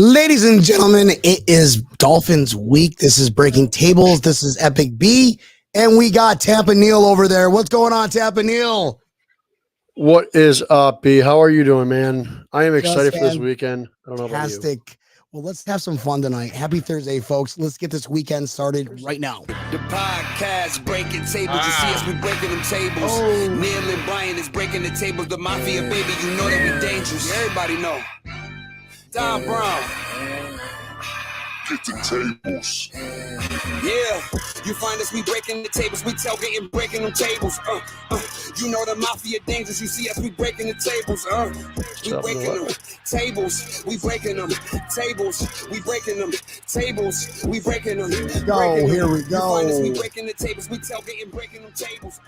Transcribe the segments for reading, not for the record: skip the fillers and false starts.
Ladies and gentlemen, it is Dolphins week. This is Breaking Tables. This is Epic B. And we got Tampa Neal over there. What's going on, Tampa Neal? What is up, B? How are you doing, man? I am excited Just for this weekend. I don't know about you. Fantastic. Well, let's have some fun tonight. Happy Thursday, folks. Let's get this weekend started right now. The podcast breaking tables. You see us, we breaking them tables. Neil and Brian is breaking the tables. The mafia, baby, you know that we dangerous. Everybody know. Don Brown. Get the tables. Yeah, you find us, we breaking the tables. We tailgating, breaking them tables. You know the mafia dangerous. You see us, we breaking the tables. We breaking them tables. We breaking them tables. We breaking them tables. We breaking them. Go, here we go. You find us, we breaking the tables. We tailgating, breaking them tables.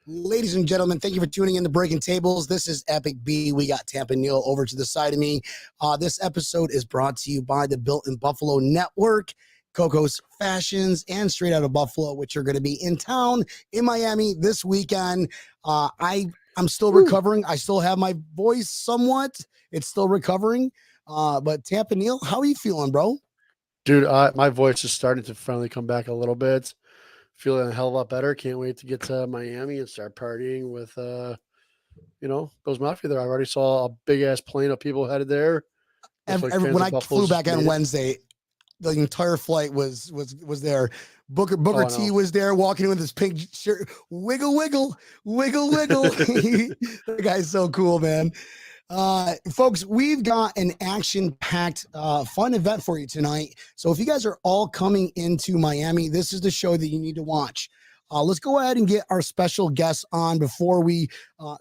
Ladies and gentlemen, thank you for tuning in to Breaking Tables. This is Epic B. We got Tampa Neal over to the side of me. This episode is brought to you by the Built in Buffalo Network, Coco's Fashions, and Straight Out of Buffalo, which are going to be in town in Miami this weekend. I'm still recovering. I still have my voice somewhat. It's still recovering. But Tampa Neal, how are you feeling, bro? Dude, my voice is starting to finally come back a little bit. Feeling a hell of a lot better. Can't wait to get to Miami and start partying with, those mafia there. I already saw a big ass plane of people headed there. When I flew back on Wednesday, the entire flight was there. Booker T was there walking with his pink shirt. Wiggle, wiggle, wiggle, wiggle. The guy's so cool, man. Folks, we've got an action-packed fun event for you tonight. So if you guys are all coming into Miami, this is the show that you need to watch. Let's go ahead and get our special guests on before we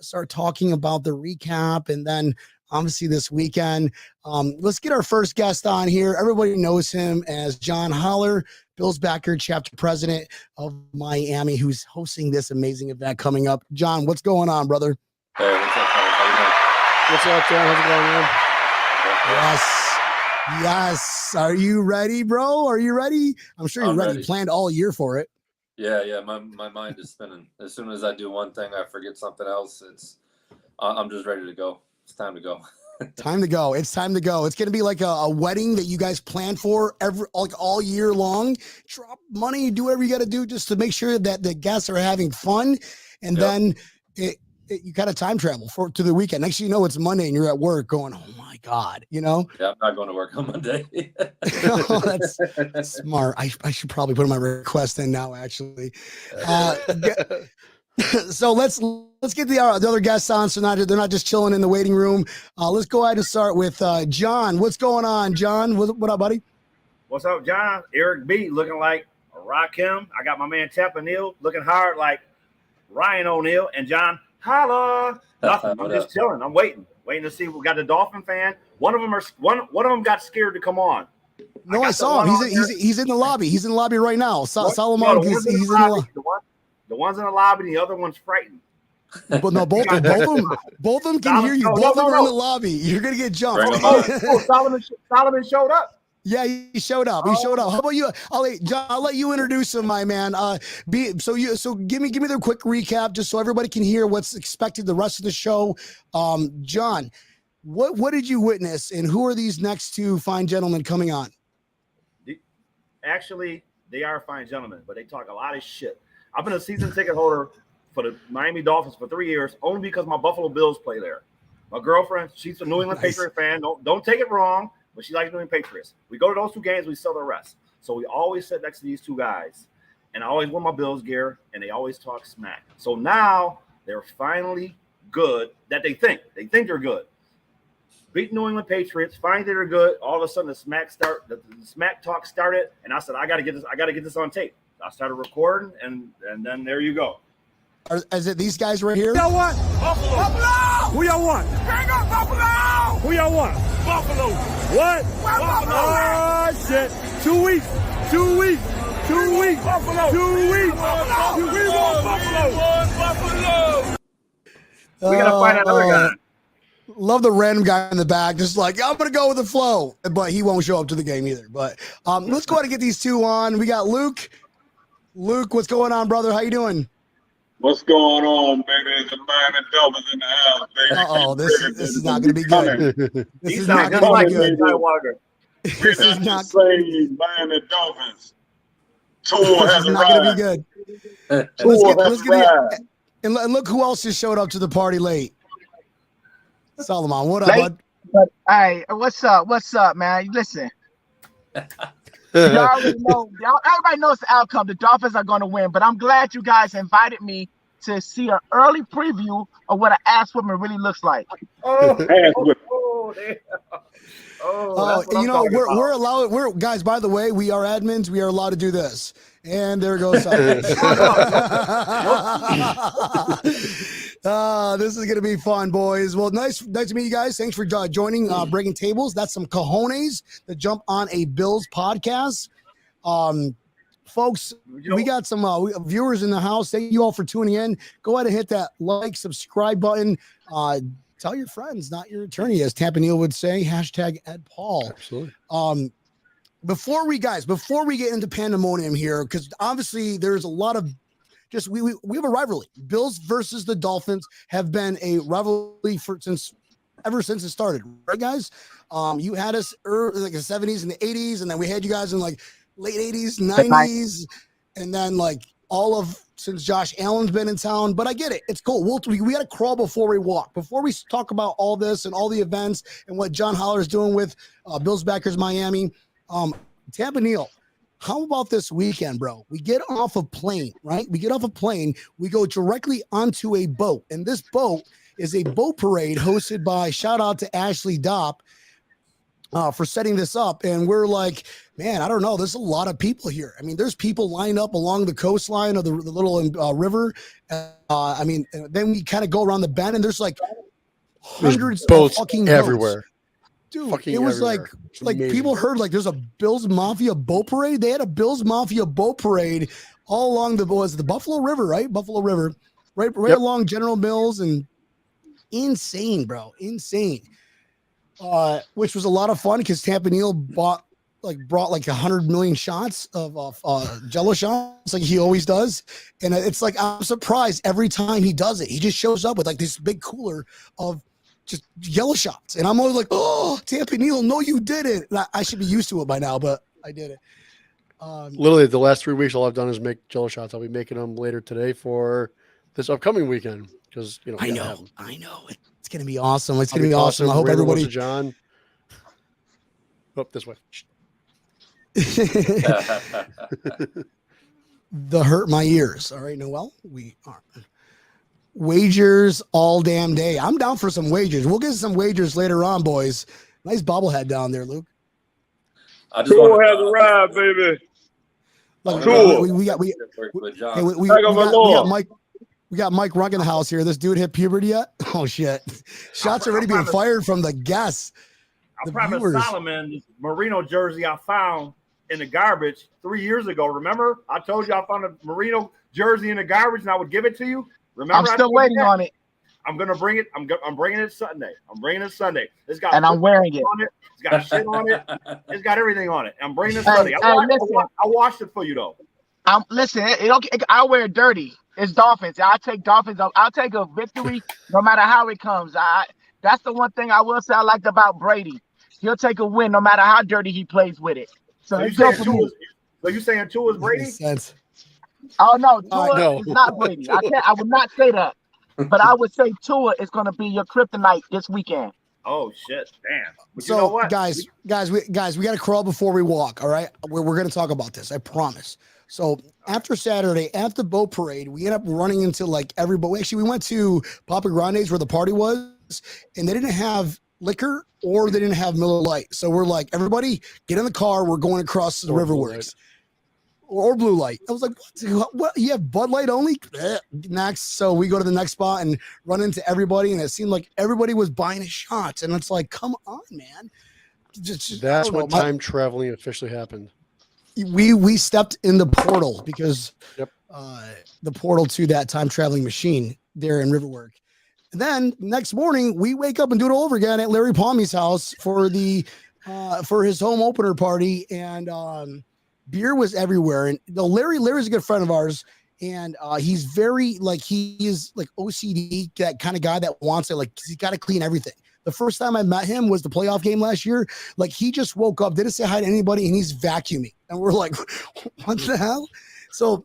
start talking about the recap and then obviously this weekend. Let's get our first guest on here. Everybody knows him as John Holler, Bills backer, chapter president of Miami, who's hosting this amazing event coming up. John, what's going on, brother? Hey, what's up, fellas? How you doing? What's up, John? How's it going, man? Yes. Are you ready, bro? Are you ready? I'm sure you're ready. Planned all year for it. Yeah. My mind is spinning. As soon as I do one thing, I forget something else. I'm just ready to go. It's time to go. Time to go. It's time to go. It's going to be like a wedding that you guys plan for all year long. Drop money, do whatever you got to do just to make sure that the guests are having fun. And then you got to time travel to the weekend. Next thing you know, it's Monday and you're at work going, oh my God, Yeah, I'm not going to work on Monday. Oh, that's smart. I should probably put my request in now, actually. So let's get the other guests on so they're not just chilling in the waiting room. Let's go ahead and start with John. What's going on, John? What up, buddy? What's up, John? Eric B looking like Rakim. I got my man Tampa Neal looking hard like Ryan O'Neal and John Holler. Nothing. I'm just chilling. I'm waiting to see. We got the Dolphin fan. One of them got scared to come on. No, I saw him. He's in the lobby. He's in the lobby right now. Solomon. He's in the lobby. The one's in the lobby. The other one's frightened. But no, both of them can hear you. Both of them are in the lobby. You're gonna get jumped. Solomon showed up. Yeah, he showed up. How about you? I'll let you introduce him, my man. So give me the quick recap just so everybody can hear what's expected the rest of the show. John, what did you witness, and who are these next two fine gentlemen coming on? Actually, they are fine gentlemen, but they talk a lot of shit. I've been a season ticket holder for the Miami Dolphins for 3 years, only because my Buffalo Bills play there. My girlfriend, she's a New England Patriot fan. Don't take it wrong. But she likes New England Patriots. We go to those two games, we sell the rest. So we always sit next to these two guys. And I always wear my Bills gear, and they always talk smack. So now they're finally good that they think. They think they're good. Beat New England Patriots, finally they're good. All of a sudden the smack talk started, and I said, I gotta get this on tape. I started recording, and then there you go. Is it these guys right here? Who y'all want? Buffalo! Who y'all want? Hang up, Buffalo! Who y'all want? Buffalo! What? Buffalo! Oh, shit. 2 weeks. 2 weeks. 2 weeks. Buffalo! 2 weeks. Buffalo! We want Buffalo! We want Buffalo! We gotta find another guy. Love the random guy in the back, just like, I'm going to go with the flow. But he won't show up to the game either. But let's go ahead and get these two on. We got Luke. Luke, what's going on, brother? How you doing? What's going on, baby? It's the Miami Dolphins in the house, baby. Uh-oh, this is not going to be good. This He is sounds not just going like to be Luke good. Skywalker. This is not say Miami Dolphins. Tour this has is not going to be arrived. good. Tour Let's has get arrived. and look who else just showed up to the party late. Solomon, what up, Late? bud? But hey, what's up? What's up, man? Listen, y'all already know. Everybody knows the outcome. The Dolphins are going to win. But I'm glad you guys invited me to see an early preview of what an ass woman really looks like. Oh, Ass whip. damn. Oh, Oh, that's what I'm you know, talking about. we're allowed. We're guys. By the way, we are admins. We are allowed to do this. And there goes. This is gonna be fun, boys. Well, nice to meet you guys. Thanks for joining Breaking Tables. That's some cojones to jump on a Bills podcast. Folks, we got some viewers in the house. Thank you all for tuning in. Go ahead and hit that like, subscribe button. Tell your friends, not your attorney, as Tampa Neal would say. Hashtag Ed Paul. Absolutely. Before we get into pandemonium here, because obviously there's a lot of we have a rivalry. Bills versus the Dolphins have been a rivalry ever since it started, right, guys? You had us like the 70s and the 80s, and then we had you guys in like late 80s, 90s, and then like all of since Josh Allen's been in town. But I get it. It's cool. We got to crawl before we walk. Before we talk about all this and all the events and what John Holler is doing with Bills backers Miami, Tampa Neal, how about this weekend, bro? We get off a plane, right? We get off a plane. We go directly onto a boat. And this boat is a boat parade hosted by, shout out to Ashley Dopp, for setting this up. And we're like, man, I don't know. There's a lot of people here. I mean, there's people lined up along the coastline of the little river. I mean, then we kind of go around the bend and there's like hundreds boats of fucking everywhere. Boats. Dude, Fucking it was everywhere. like Amazing. people heard like there's a Bills Mafia boat parade. They had a Bills Mafia boat parade all along the Buffalo River, right? Buffalo River, right Yep. along General Mills, and insane, bro, insane. Which was a lot of fun because Tampa Neal brought like 100 million shots of Jello shots, like he always does, and it's like I'm surprised every time he does it. He just shows up with like this big cooler of just yellow shots, and I'm always like, oh, Tampa Neal, no, you didn't. And I should be used to it by now, but I did it. Literally, the last 3 weeks, all I've done is make Jello shots. I'll be making them later today for this upcoming weekend because I know it's gonna be awesome. It's I'll gonna be awesome. I hope Random everybody. to John. Oh, this way. The hurt my ears. All right, Noel, we are. Wagers all damn day. I'm down for some wagers. We'll get some wagers later on, boys. Nice bobblehead down there, Luke. I just Tour want has arrived, baby. Look, Cool. we got Mike. We got Mike Runk in the house here. This dude hit puberty yet? Oh shit! Shots already being fired from the guests. I promised Solomon this Merino jersey I found in the garbage 3 years ago. Remember? I told you I found a Merino jersey in the garbage and I would give it to you. Remember? I'm still waiting on it. I'm gonna bring it. I'm bringing it Sunday. It's got And I'm wearing it. on it. It's got shit on it. It's got everything on it. I'm bringing it Hey, Sunday. hey, I listen. washed it for you though. Listen, I'll wear it dirty. It's Dolphins. I'll take Dolphins. I'll take a victory no matter how it comes. That's the one thing I will say I liked about Brady. He'll take a win no matter how dirty he plays with it. So So it's good for me. you saying two is Brady? Makes sense. Oh no, Tua no. is not Brady. I would not say that. But I would say Tua is going to be your kryptonite this weekend. Oh shit! Damn. But So, you know what, guys, we got to crawl before we walk. All right, we're going to talk about this. I promise. So after Saturday, at the boat parade, we ended up running into like everybody. Actually, we went to Papa Grande's where the party was, and they didn't have liquor or they didn't have Miller Lite. So we're like, everybody, get in the car. We're going across the Riverworks. Or Blue Light. I was like, what? You have Bud Light only? Next. So we go to the next spot and run into everybody, and it seemed like everybody was buying a shot. And it's like, come on, man. That's when time traveling officially happened. We stepped in the portal because Yep. The portal to that time traveling machine there in Riverwork. And then next morning, we wake up and do it all over again at Larry Palmy's house for his home opener party. And beer was everywhere. And Larry's a good friend of ours. And he's very like he is like OCD, that kind of guy that wants it. Like he's got to clean everything. The first time I met him was the playoff game last year. Like he just woke up, didn't say hi to anybody, and he's vacuuming. And we're like, what the hell? So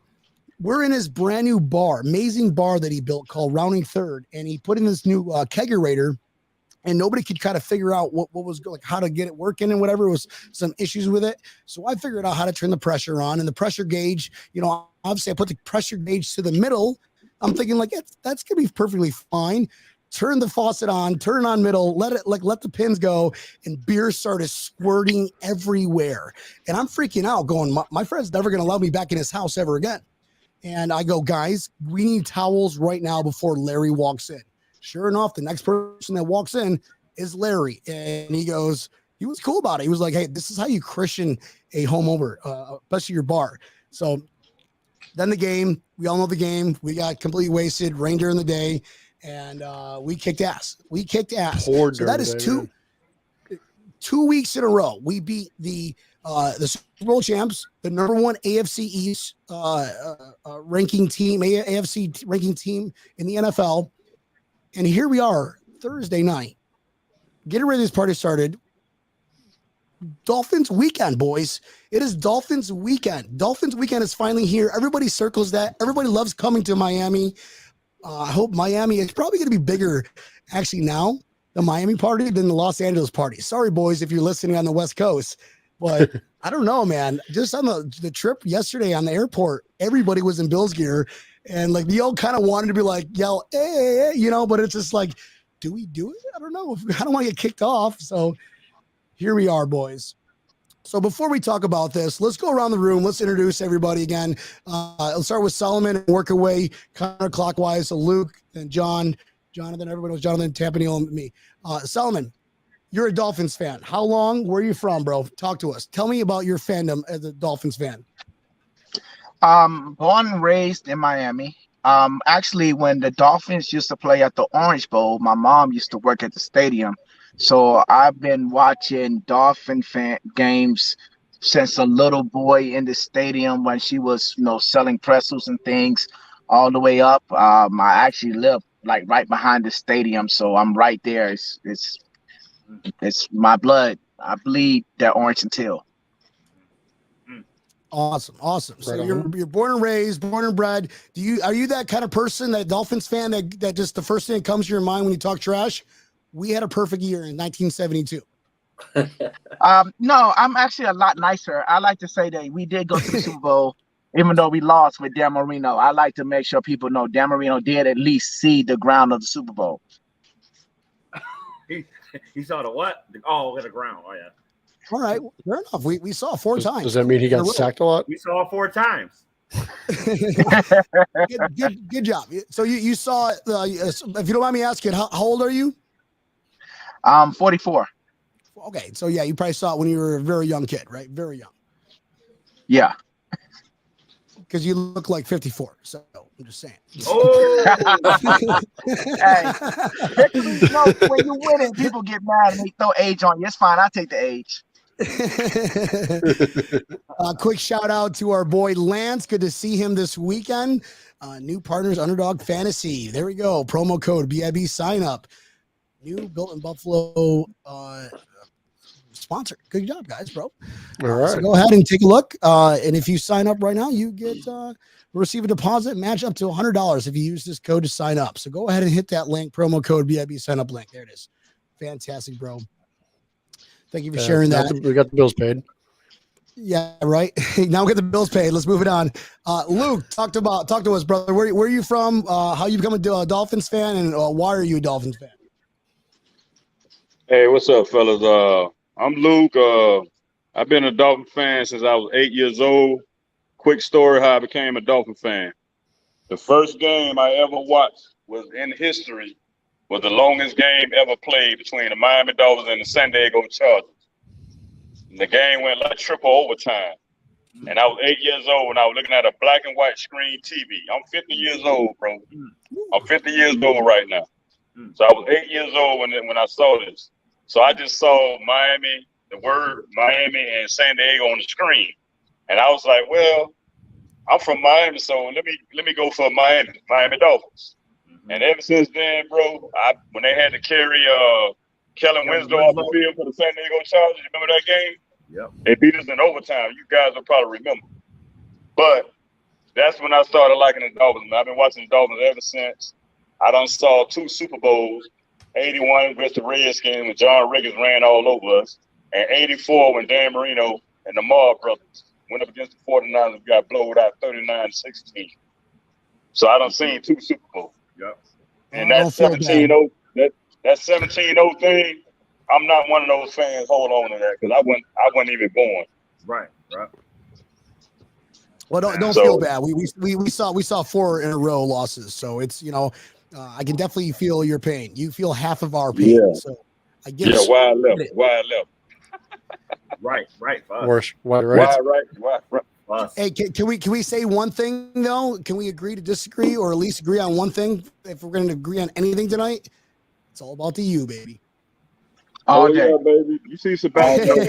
we're in his brand new bar, amazing bar that he built called Rounding Third, and he put in this new kegerator. And nobody could kind of figure out what was like how to get it working and whatever. It was some issues with it. So I figured out how to turn the pressure on, and the pressure gauge, you know, obviously I put the pressure gauge to the middle. I'm thinking like, that's going to be perfectly fine. Turn the faucet on, turn it on middle, let the pins go, and beer started squirting everywhere. And I'm freaking out going, my friend's never going to allow me back in his house ever again. And I go, guys, we need towels right now before Larry walks in. Sure enough, the next person that walks in is Larry. And he was cool about it. He was like, hey, this is how you Christian a home over, especially your bar. So then the game, we all know the game. We got completely wasted, rained during the day, and we kicked ass. So that is two weeks in a row. We beat the Super Bowl champs, the number one AFC East ranking team, AFC ranking team in the NFL. And here we are, Thursday night, getting ready this party started. Dolphins weekend, boys. It is Dolphins weekend. Dolphins weekend is finally here. Everybody circles that. Everybody loves coming to Miami. I hope Miami is probably going to be bigger, actually, now, the Miami party than the Los Angeles party. Sorry, boys, if you're listening on the West Coast. But I don't know, man. Just on the trip yesterday on the airport, everybody was in Bills gear. And like we all kind of wanted to be like, yell, hey, you know, but it's just like, do we do it? I don't know. I don't want to get kicked off. So here we are, boys. So before we talk about this, let's go around the room. Let's introduce everybody again. Let's start with Solomon and work our way counterclockwise. So Luke and Jonathan, everybody knows Jonathan, Tampanil, and me. Solomon, you're a Dolphins fan. How long? Where are you from, bro? Talk to us. Tell me about your fandom as a Dolphins fan. Born and raised in Miami. Actually, when the Dolphins used to play at the Orange Bowl, my mom used to work at the stadium. So I've been watching Dolphin games since a little boy in the stadium when she was, selling pretzels and things all the way up. I actually live like right behind the stadium, so I'm right there. It's my blood. I bleed that orange and teal. Awesome. So you're born and raised, born and bred. Are you that kind of person, that Dolphins fan that just the first thing that comes to your mind when you talk trash? We had a perfect year in 1972. No, I'm actually a lot nicer. I like to say that we did go to the Super Bowl, even though we lost with Dan Marino. I like to make sure people know Dan Marino did at least see the ground of the Super Bowl. He saw the what? The ground. Oh yeah. All right, fair enough. We saw 4 times. Does that mean he got sacked a lot? We saw 4 times. good job. So you saw, if you don't mind me asking, how old are you? 44. Okay, so yeah, you probably saw it when you were a very young kid, right? Very young. Yeah. Because you look like 54, so I'm just saying. Oh, hey, when you win it, people get mad and they throw age on you. It's fine. I'll take the age. Quick shout out to our boy Lance. Good to see him this weekend. New partners, Underdog Fantasy. There we go. Promo code BIB sign up. New Built in Buffalo sponsor. Good job, guys, bro. All right. So go ahead and take a look. And if you sign up right now, you get receive a deposit match up to $100 if you use this code to sign up. So go ahead and hit that link, promo code BIB sign up link. There it is. Fantastic, bro. Thank you for sharing that. We got the bills paid. Yeah, right. Now we get the bills paid. Let's move it on. Luke, talk to us, brother. Where are you from? How you become a Dolphins fan, and why are you a Dolphins fan? Hey, what's up, fellas? I'm Luke. I've been a Dolphin fan since I was 8 years old. Quick story how I became a Dolphin fan. The first game I ever watched was in history, was the longest game ever played between the Miami Dolphins and the San Diego Chargers. And the game went like triple overtime. And I was 8 years old and I was looking at a black and white screen TV. I'm 50 years old, bro. I'm 50 years old right now. So I was 8 years old when I saw this. So I just saw Miami, the word Miami and San Diego on the screen. And I was like, well, I'm from Miami, so let me go for Miami Dolphins. And ever since then, bro, when they had to carry Kellen Winslow off the field for the San Diego Chargers, you remember that game? Yep. They beat us in overtime. You guys will probably remember. But that's when I started liking the Dolphins. I've been watching the Dolphins ever since. I done saw 2 Super Bowls, 81 versus the Redskins when John Riggins ran all over us, and 84 when Dan Marino and the Marr brothers went up against the 49ers and got blowed out 39-16. So I done seen 2 Super Bowls. Yep. And that 17-0 thing, I'm not one of those fans hold on to that because I wasn't even born. Right. Well, don't feel bad. We saw 4 in a row losses, so it's I can definitely feel your pain. You feel half of our pain. Yeah. So I get it. Yeah, why I left. Right. Worse. Why right? Hey, can we say one thing though? Can we agree to disagree, or at least agree on one thing? If we're going to agree on anything tonight, it's all about the U, baby. Oh yeah, baby. You see Sebastian?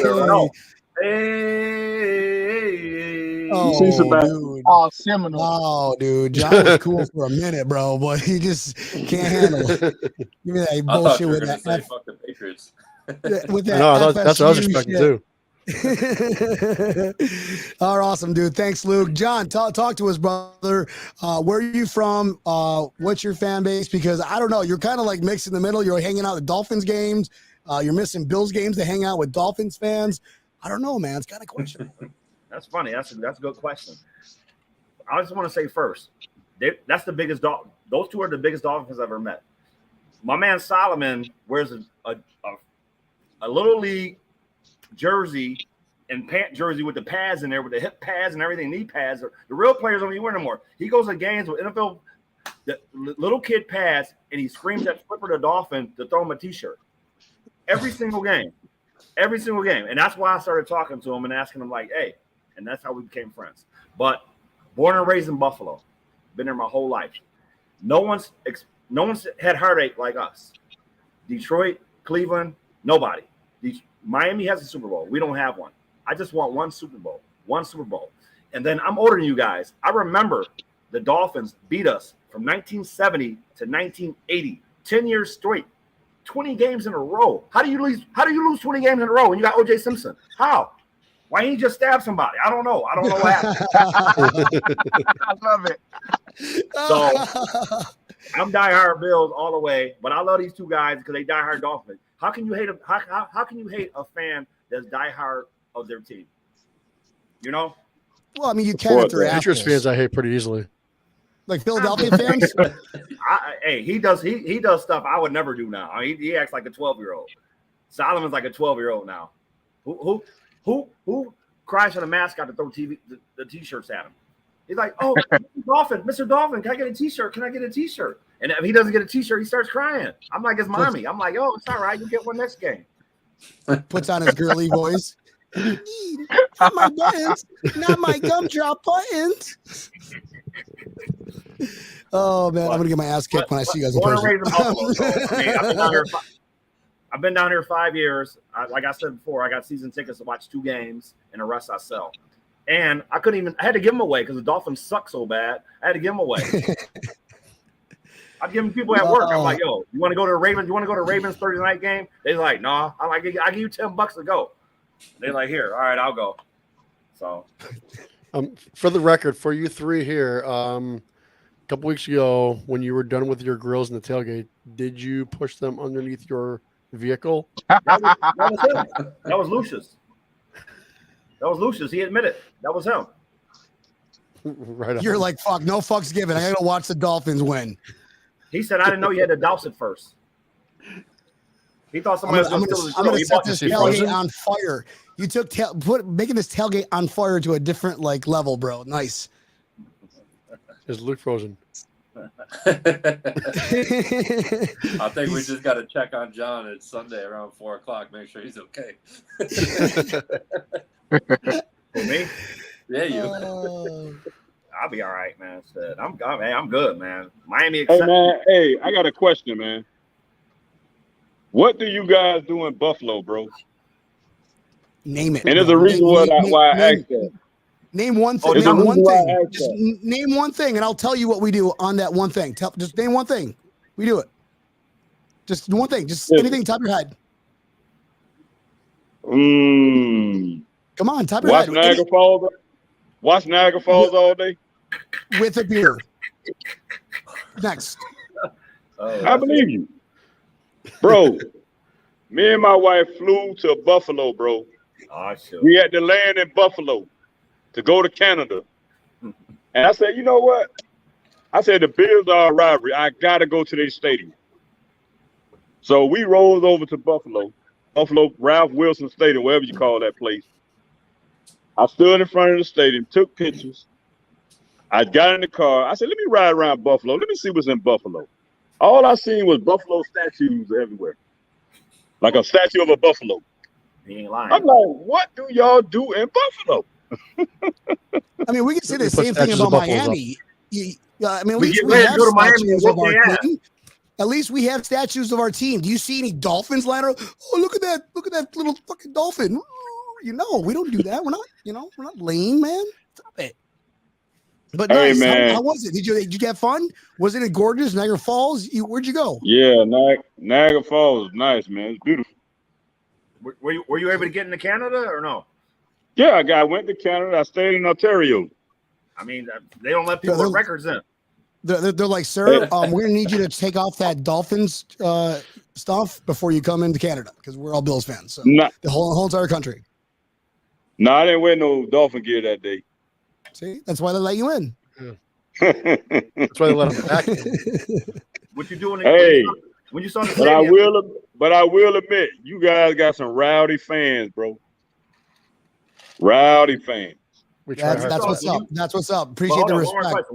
Oh, you see Sebastian? Dude. Oh, Seminole. Oh, dude. John was cool for a minute, bro, but he just can't handle it. Give me that bullshit with that. Fuck the Patriots. With that. No, that's what I was expecting too. All right, awesome, dude. Thanks, Luke. John, talk to us, brother. Where are you from? What's your fan base? Because I don't know, you're kind of like mixed in the middle. You're hanging out at Dolphins games. You're missing Bills games to hang out with Dolphins fans. I don't know, man. It's kind of questionable. That's funny. That's a good question. I just want to say first, that's the biggest dog. Those 2 are the biggest Dolphins I've ever met. My man Solomon wears a little league jersey and pant jersey with the pads in there, with the hip pads and everything, knee pads. The real players don't even wear no more. He goes to games with NFL, the little kid pads, and he screams at Flipper the Dolphin to throw him a T-shirt. Every single game. And that's why I started talking to him and asking him, like, hey, and that's how we became friends. But born and raised in Buffalo, been there my whole life. No one's had heartache like us. Detroit, Cleveland, nobody. Miami has a Super Bowl. We don't have one. I just want one Super Bowl. And then I'm older than you guys. I remember the Dolphins beat us from 1970 to 1980, 10 years straight, 20 games in a row. How do you lose 20 games in a row when you got O.J. Simpson? How? Why didn't he just stab somebody? I don't know what happened. I love it. So I'm diehard Bills all the way, but I love these 2 guys because they diehard Dolphins. How can you hate how can you hate a fan that's diehard of their team? You know? Well, I mean, you can if they're Patriots fans I hate pretty easily. Like Philadelphia fans? Hey, he does stuff I would never do now. I mean, he acts like a 12-year-old. Solomon's like a 12-year-old now. Who cries for the mascot to throw the T-shirts at him? He's like, oh, Mr. Dolphin, can I get a T-shirt? And if he doesn't get a T-shirt, he starts crying. I'm like his mommy. I'm like, oh, it's all right. You get one next game. Puts on his girly voice. Not my buttons, not my gumdrop buttons. Oh man, I'm gonna get my ass kicked when I see you guys in person. I've been down here 5 years. Like I said before, I got season tickets to watch 2 games, and the rest I sell. And I had to give them away because the Dolphins suck so bad. I had to give them away. I'd give them people at work. I'm like, yo, you want to go to the Ravens? You want to go to Ravens Thursday night game? They're like, no. I'm like, I give you $10 to go. They're like, here, all right, I'll go. So, for the record, for you 3 here, a couple weeks ago, when you were done with your grills in the tailgate, did you push them underneath your vehicle? That was him. That was Lucius. He admitted that was him. Right on. You're like, fuck, no fucks given. I gotta watch the Dolphins win. He said, I didn't know you had to douse it first. He thought somebody was going to steal his I'm going to set grill. this tailgate on fire. You took making this tailgate on fire to a different level, bro. Nice. Is Luke frozen? I think we just got to check on John. It's Sunday around 4:00. Make sure he's okay. For me? Yeah, you. I'll be all right, man. I'm good, man. Miami. Hey, man. Hey, I got a question, man. What do you guys do in Buffalo, bro? Name it. And there's a reason why I asked that. Name one thing. There's a Name one reason why I thing. asked Just that. name one thing, and I'll tell you what we do on that one thing. Just name one thing. We do it. Just one thing. Just anything top of your head. Come on, top of your Watch head. Niagara Falls. Watch Niagara Falls all day. With a beer. Next. I believe you, bro. Me and my wife flew to Buffalo, bro. Oh, sure. We had to land in Buffalo to go to Canada. And I said, you know what? I said, the Bills are a rivalry. I got to go to their stadium. So we rolled over to Buffalo, Ralph Wilson Stadium, whatever you call that place. I stood in front of the stadium, took pictures. I got in the car. I said, let me ride around Buffalo. Let me see what's in Buffalo. All I seen was buffalo statues everywhere. Like a statue of a buffalo. He ain't lying. I'm like, what do y'all do in Buffalo? I mean, we can say the same thing about Miami. I mean, at least we have statues of our team. At least we have statues of our team. Do you see any Dolphins lying around? Oh, look at that! Look at that little fucking dolphin. You know, we don't do that. We're not lame, man. Stop it. But hey, nice. Man. How was it? Did you get fun? Was it gorgeous? Niagara Falls? Where'd you go? Yeah, Niagara Falls is nice, man. It's beautiful. Were you able to get into Canada or no? Yeah, I went to Canada. I stayed in Ontario. I mean, they don't let people put records in. They're like, sir, we're gonna need you to take off that Dolphins stuff before you come into Canada because we're all Bills fans. So the whole entire country. No, I didn't wear no Dolphin gear that day. See, that's why they let you in. That's why they let them back in. What you doing? Hey, when you saw the stadium? But I will admit, you guys got some rowdy fans, bro. Rowdy fans. That's what's up. That's what's up. Appreciate the respect.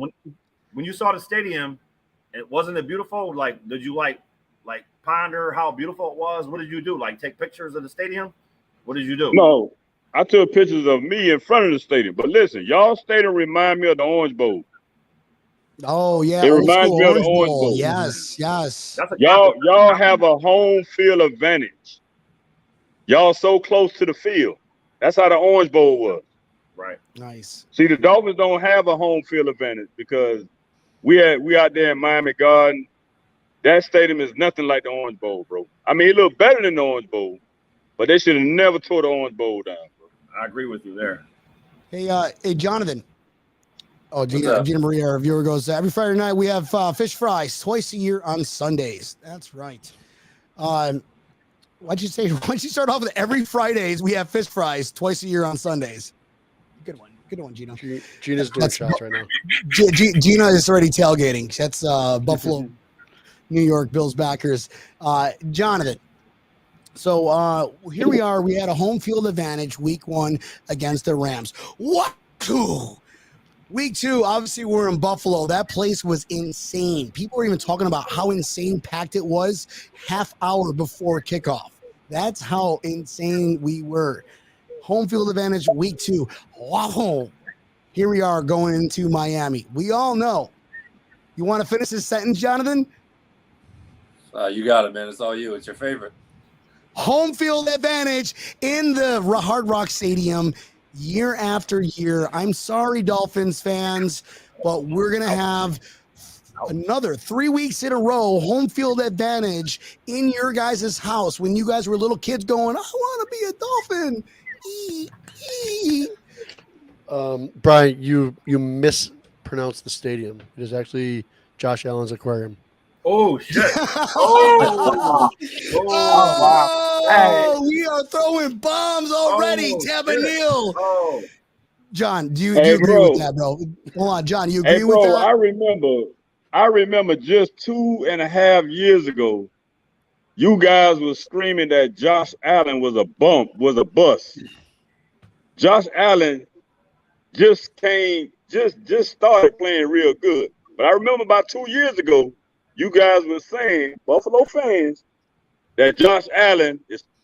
When you saw the stadium, wasn't it beautiful? Like, did you like ponder how beautiful it was? What did you do? Like, take pictures of the stadium? What did you do? No, I took pictures of me in front of the stadium. But listen, y'all stadium remind me of the Orange Bowl. Oh yeah, it reminds me of the Orange Bowl. Yes. Y'all have a home field advantage. Y'all so close to the field. That's how the Orange Bowl was. Right. Nice. See, the Dolphins don't have a home field advantage because we out there in Miami Garden. That stadium is nothing like the Orange Bowl, bro. I mean, it looked better than the Orange Bowl, but they should have never tore the Orange Bowl down, bro. I agree with you there. Hey, Jonathan. Oh, Gina Maria, our viewer goes, every Friday night we have fish fries twice a year on Sundays. That's right. Why'd you start off with every Fridays we have fish fries twice a year on Sundays? Good one, Gina. Gina's doing shots right now. Gina is already tailgating. That's Buffalo, New York Bills backers. Jonathan. So here we are. We had a home field advantage week 1 against the Rams. Week 2, obviously we're in Buffalo. That place was insane. People were even talking about how insane packed it was half hour before kickoff. That's how insane we were. Home field advantage week 2. Wow. Here we are going into Miami. We all know. You want to finish this sentence, Jonathan? You got it, man. It's all you. It's your favorite. Home field advantage in the Hard Rock Stadium year after year. I'm sorry, Dolphins fans, but we're going to have another 3 weeks in a row home field advantage in your guys' house when you guys were little kids going, I want to be a Dolphin. Brian, you mispronounced the stadium. It is actually Josh Allen's aquarium. Oh shit! Oh wow! Hey, we are throwing bombs already, Tabanil. Oh, John, do you agree with that, bro? Hold on, John, you agree with that? I remember just 2.5 years ago, you guys were screaming that Josh Allen was a bust. Josh Allen just started playing real good. But I remember about 2 years ago, you guys were saying, Buffalo fans, that Josh Allen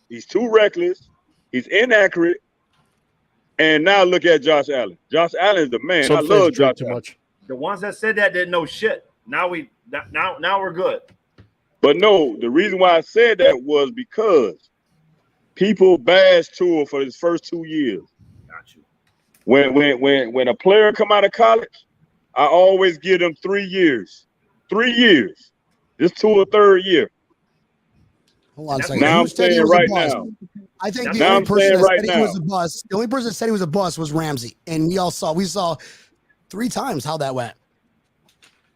he's too reckless, he's inaccurate, and now look at Josh Allen. Josh Allen is the man. I love Josh Allen. The ones that said that didn't know shit. Now we're good. But no, the reason why I said that was because people bashed Tua for his first 2 years. Got you. When a player come out of college, I always give them 3 years. 3 years. This 2 or 3rd year. Hold on a second. Now Who I'm said he saying was right a bust? now. I think the Now only I'm person saying that right said he was now. a bust, the only person that said he was a bust was Ramsey. And we saw 3 times how that went.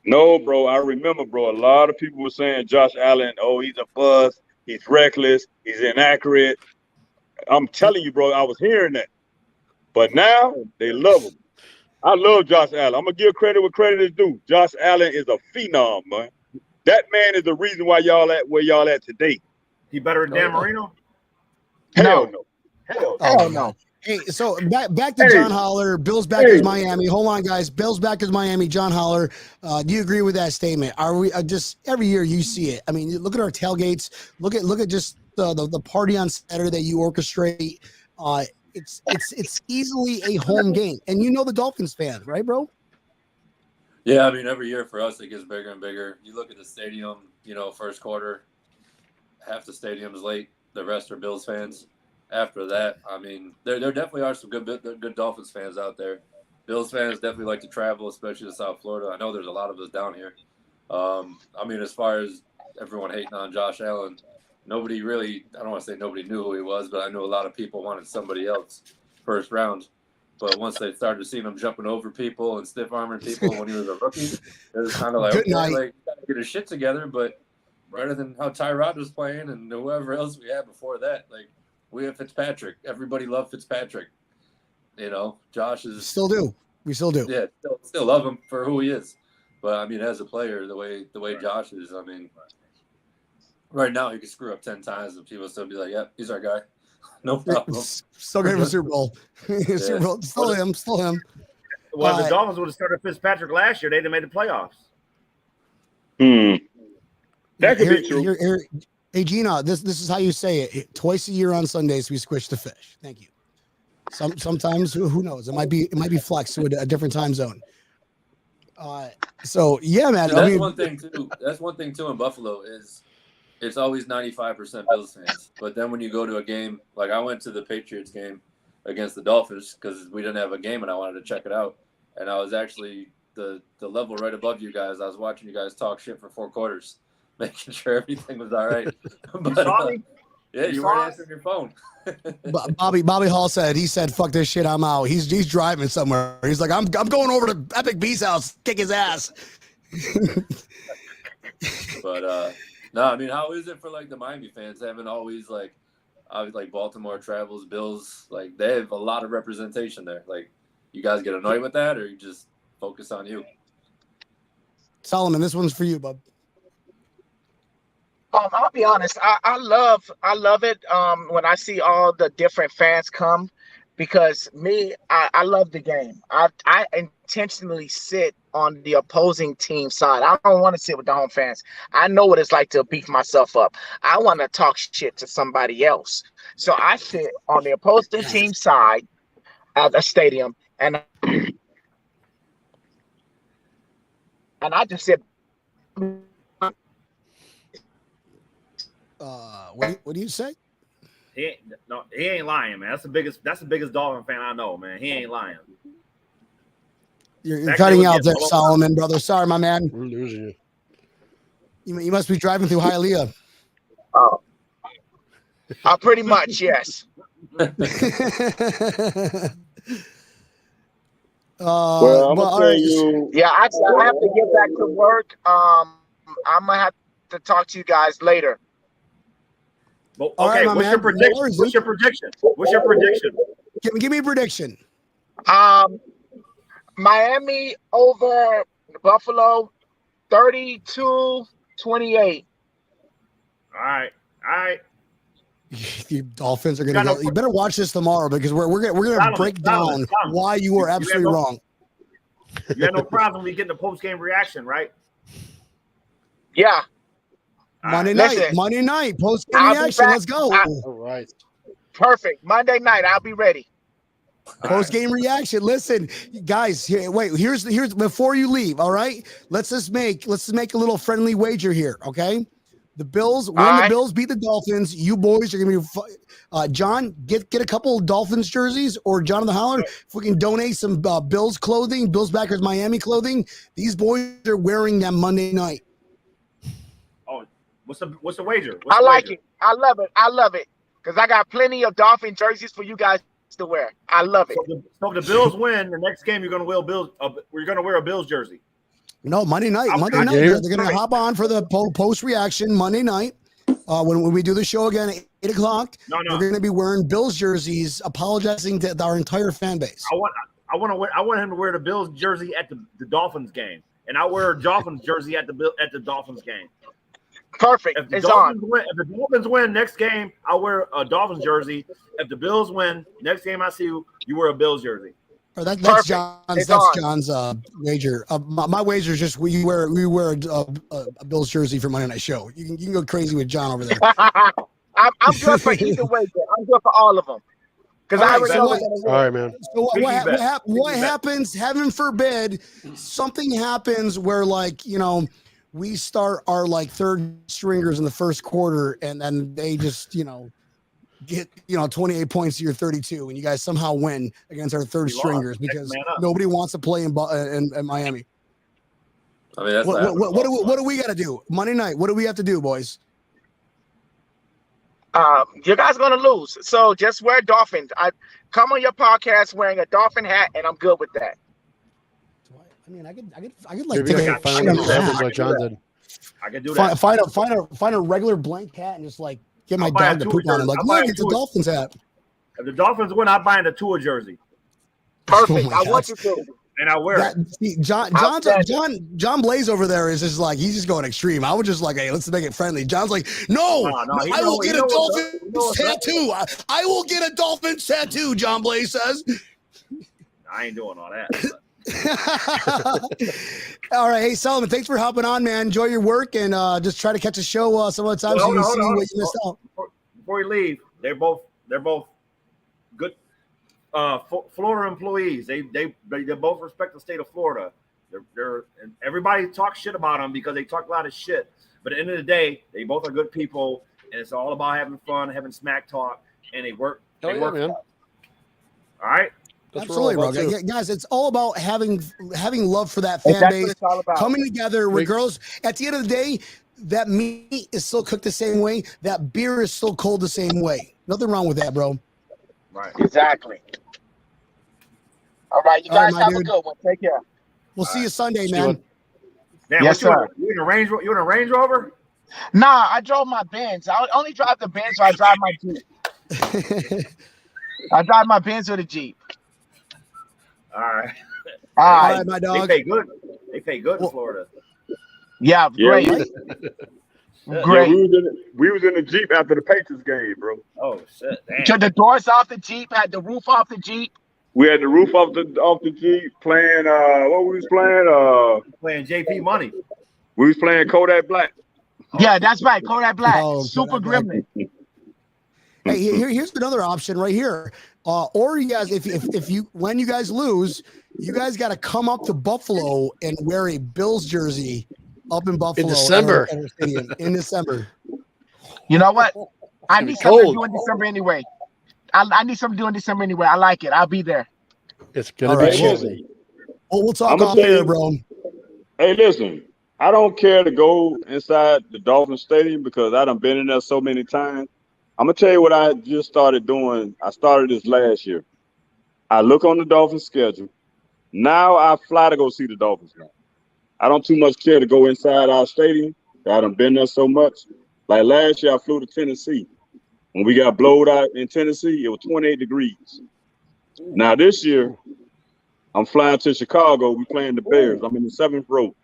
No, bro. I remember, bro. A lot of people were saying Josh Allen, oh, he's a bust. He's reckless. He's inaccurate. I'm telling you, bro, I was hearing that. But now they love him. I love Josh Allen. I'm going to give credit where credit is due. Josh Allen is a phenom, man. That man is the reason why y'all at where y'all at today. He better than Dan Marino? Hell no. Hell no. Hey, so back to John Holler. Bill's back to Miami. Hold on, guys. Bill's back to Miami. John Holler. Do you agree with that statement? Are we just every year you see it? I mean, look at our tailgates. Look at just the party on Saturday that you orchestrate. It's easily a home game, and you know the Dolphins fan, right, bro? Yeah, I mean, every year for us, it gets bigger and bigger. You look at the stadium, first quarter, half the stadium's late. The rest are Bills fans. After that, I mean, there definitely are some good Dolphins fans out there. Bills fans definitely like to travel, especially to South Florida. I know there's a lot of us down here. I mean, as far as everyone hating on Josh Allen, nobody really, I don't want to say nobody knew who he was, but I knew a lot of people wanted somebody else first round. But once they started seeing him jumping over people and stiff-arming people when he was a rookie, it was kind of like, okay, like, you got to get his shit together, but better than how Tyrod was playing and whoever else we had before that. Like, we have Fitzpatrick. Everybody loved Fitzpatrick. Josh is... Still do. We still do. Yeah, still love him for who he is. But, I mean, as a player, the way Josh is, I mean, right now he could screw up 10 times and people still be like, yep, he's our guy. No problem. Still going to Super Bowl. Super Bowl. Still him. Well, the Dolphins would have started Fitzpatrick last year. They'd have made the playoffs. That could be true. Hey, Gina, this is how you say it. Twice a year on Sundays, we squish the fish. Thank you. Sometimes, who knows? It might be flex to a different time zone. So, yeah, man. That's one thing, too. That's one thing, too, in Buffalo is it's always 95% Bills fans. But then when you go to a game, like I went to the Patriots game against the Dolphins because we didn't have a game and I wanted to check it out. And I was actually the level right above you guys. I was watching you guys talk shit for 4 quarters, making sure everything was all right. But, yeah, you weren't answering your phone. Bobby Hall said, fuck this shit, I'm out. He's driving somewhere. He's like, I'm going over to Epic B's house, kick his ass. But no, I mean, how is it for like the Miami fans having always like Baltimore travels, Bills, like they have a lot of representation there. Like, you guys get annoyed with that, or you just focus on you? Solomon, this one's for you, bub. I'll be honest. I love it when I see all the different fans come, because I love the game. I intentionally sit on the opposing team side. I don't want to sit with the home fans. I know what it's like to beef myself up. I want to talk shit to somebody else. So I sit on the opposing team side at the stadium, and I just sit. What do you say? He ain't lying, man. That's the biggest Dolphin fan I know, man. He ain't lying. You're cutting out there, Solomon, brother. Sorry, my man. We're losing you. You must be driving through Hialeah. Oh, pretty much, yes. Well, I'm gonna tell you. Yeah, I have to get back to work. I'm gonna have to talk to you guys later. Well, okay, right, what's your prediction? What's your prediction? What's your prediction? Give me a prediction. Miami over Buffalo, 32-28. All right. You Dolphins are gonna go. You better watch this tomorrow, because we're gonna break down why you were absolutely wrong. You had no problem with getting the post game reaction, right? Yeah. Monday night, post game reaction. Let's go. All right. Perfect. Monday night, I'll be ready. Post game reaction. Listen, guys. Here's before you leave. All right. Let's just make a little friendly wager here. Okay. The Bills, when the Bills beat the Dolphins, you boys are going to be John, get a couple of Dolphins jerseys, or Jonathan Holler, if we can donate some Bills clothing, Bills Backers Miami clothing. These boys are wearing them Monday night. Oh, what's the wager? I like it. I love it. Because I got plenty of Dolphin jerseys for you guys to wear. I love it. So if the Bills win, the next game you're going to wear Bills. We're going to wear a Bills jersey. No, Monday night. They're going to hop on for the post reaction Monday night. When we do the show again at 8 o'clock, no. We're going to be wearing Bills jerseys, apologizing to our entire fan base. I want him to wear the Bills jersey at the Dolphins game, and I wear a Dolphins jersey at the Dolphins game. Perfect. If the Dolphins win next game, I'll wear a Dolphins jersey. If the Bills win next game, I see you wear a Bills jersey. That's John's wager. My wager is just we wear a Bills jersey for Monday Night Show. You can go crazy with John over there. I'm good for either wager. I'm good for all of them. Because I already know. All right, man. So what happens? Heaven forbid, something happens where we start our third stringers in the first quarter, and then they just get 28 points to your 32, and you guys somehow win against our third stringers because nobody wants to play in Miami. I mean, that's what do we got to do Monday night? What do we have to do, boys? You guys gonna lose, so just wear Dolphins. I come on your podcast wearing a Dolphin hat, and I'm good with that. I mean, I could like John did. I could do that. Find a regular blank hat and just get my dog to poop on him. Look, it's a Dolphins hat. If the Dolphins win, I'm buying a Tua jersey. Perfect. I want you to. And I wear it. See, John Blaze over there is just he's just going extreme. I would just hey, let's make it friendly. John's no, I will get a Dolphins tattoo. I will get a Dolphins tattoo, John Blaze says. I ain't doing all that. All right, hey Solomon, thanks for hopping on, man. Enjoy your work and just try to catch a show some of the time so you see what you missed out. Before you leave, they're both good Florida employees. They both respect the state of Florida. They're and everybody talks shit about them because they talk a lot of shit. But at the end of the day, they both are good people, and it's all about having fun, having smack talk, and they work. They work, man. All right. Absolutely, bro. Guys, it's all about having love for that fan base, coming together. Regardless, at the end of the day, that meat is still cooked the same way. That beer is still cold the same way. Nothing wrong with that, bro. Right. Exactly. All right, you guys have a good one. Take care. We'll see you Sunday, man. Yes, sir. You in a Range Rover? Nah, I drove my Benz. I only drive the Benz, so I drive my Jeep. I drive my Benz or the Jeep. All right. All right, my dog. They pay good in Florida. Yeah, great. Great. Yeah, we was in the Jeep after the Patriots game, bro. Oh shit! Damn. The doors off the Jeep, had the roof off the Jeep. We had the roof off the Jeep playing. What we was playing? Playing JP Money. We was playing Kodak Black. Yeah, that's right. Kodak Black. Super Gremlin. Hey, here's another option right here. Or you guys, when you guys lose, you guys got to come up to Buffalo and wear a Bills jersey up in Buffalo in December. In December. You know what? I need something to do in December anyway. I need something to do in December anyway. I like it. I'll be there. It's gonna be chilly. We'll talk off air, bro. Hey, listen. I don't care to go inside the Dolphin Stadium because I done been in there so many times. I'm gonna tell you what I just started doing. I started this last year. I look on the Dolphins schedule. Now I fly to go see the Dolphins now. I don't too much care to go inside our stadium. I done been there so much. Like last year, I flew to Tennessee. When we got blowed out in Tennessee, it was 28 degrees. Now this year, I'm flying to Chicago. We playing the Bears. I'm in the 7th row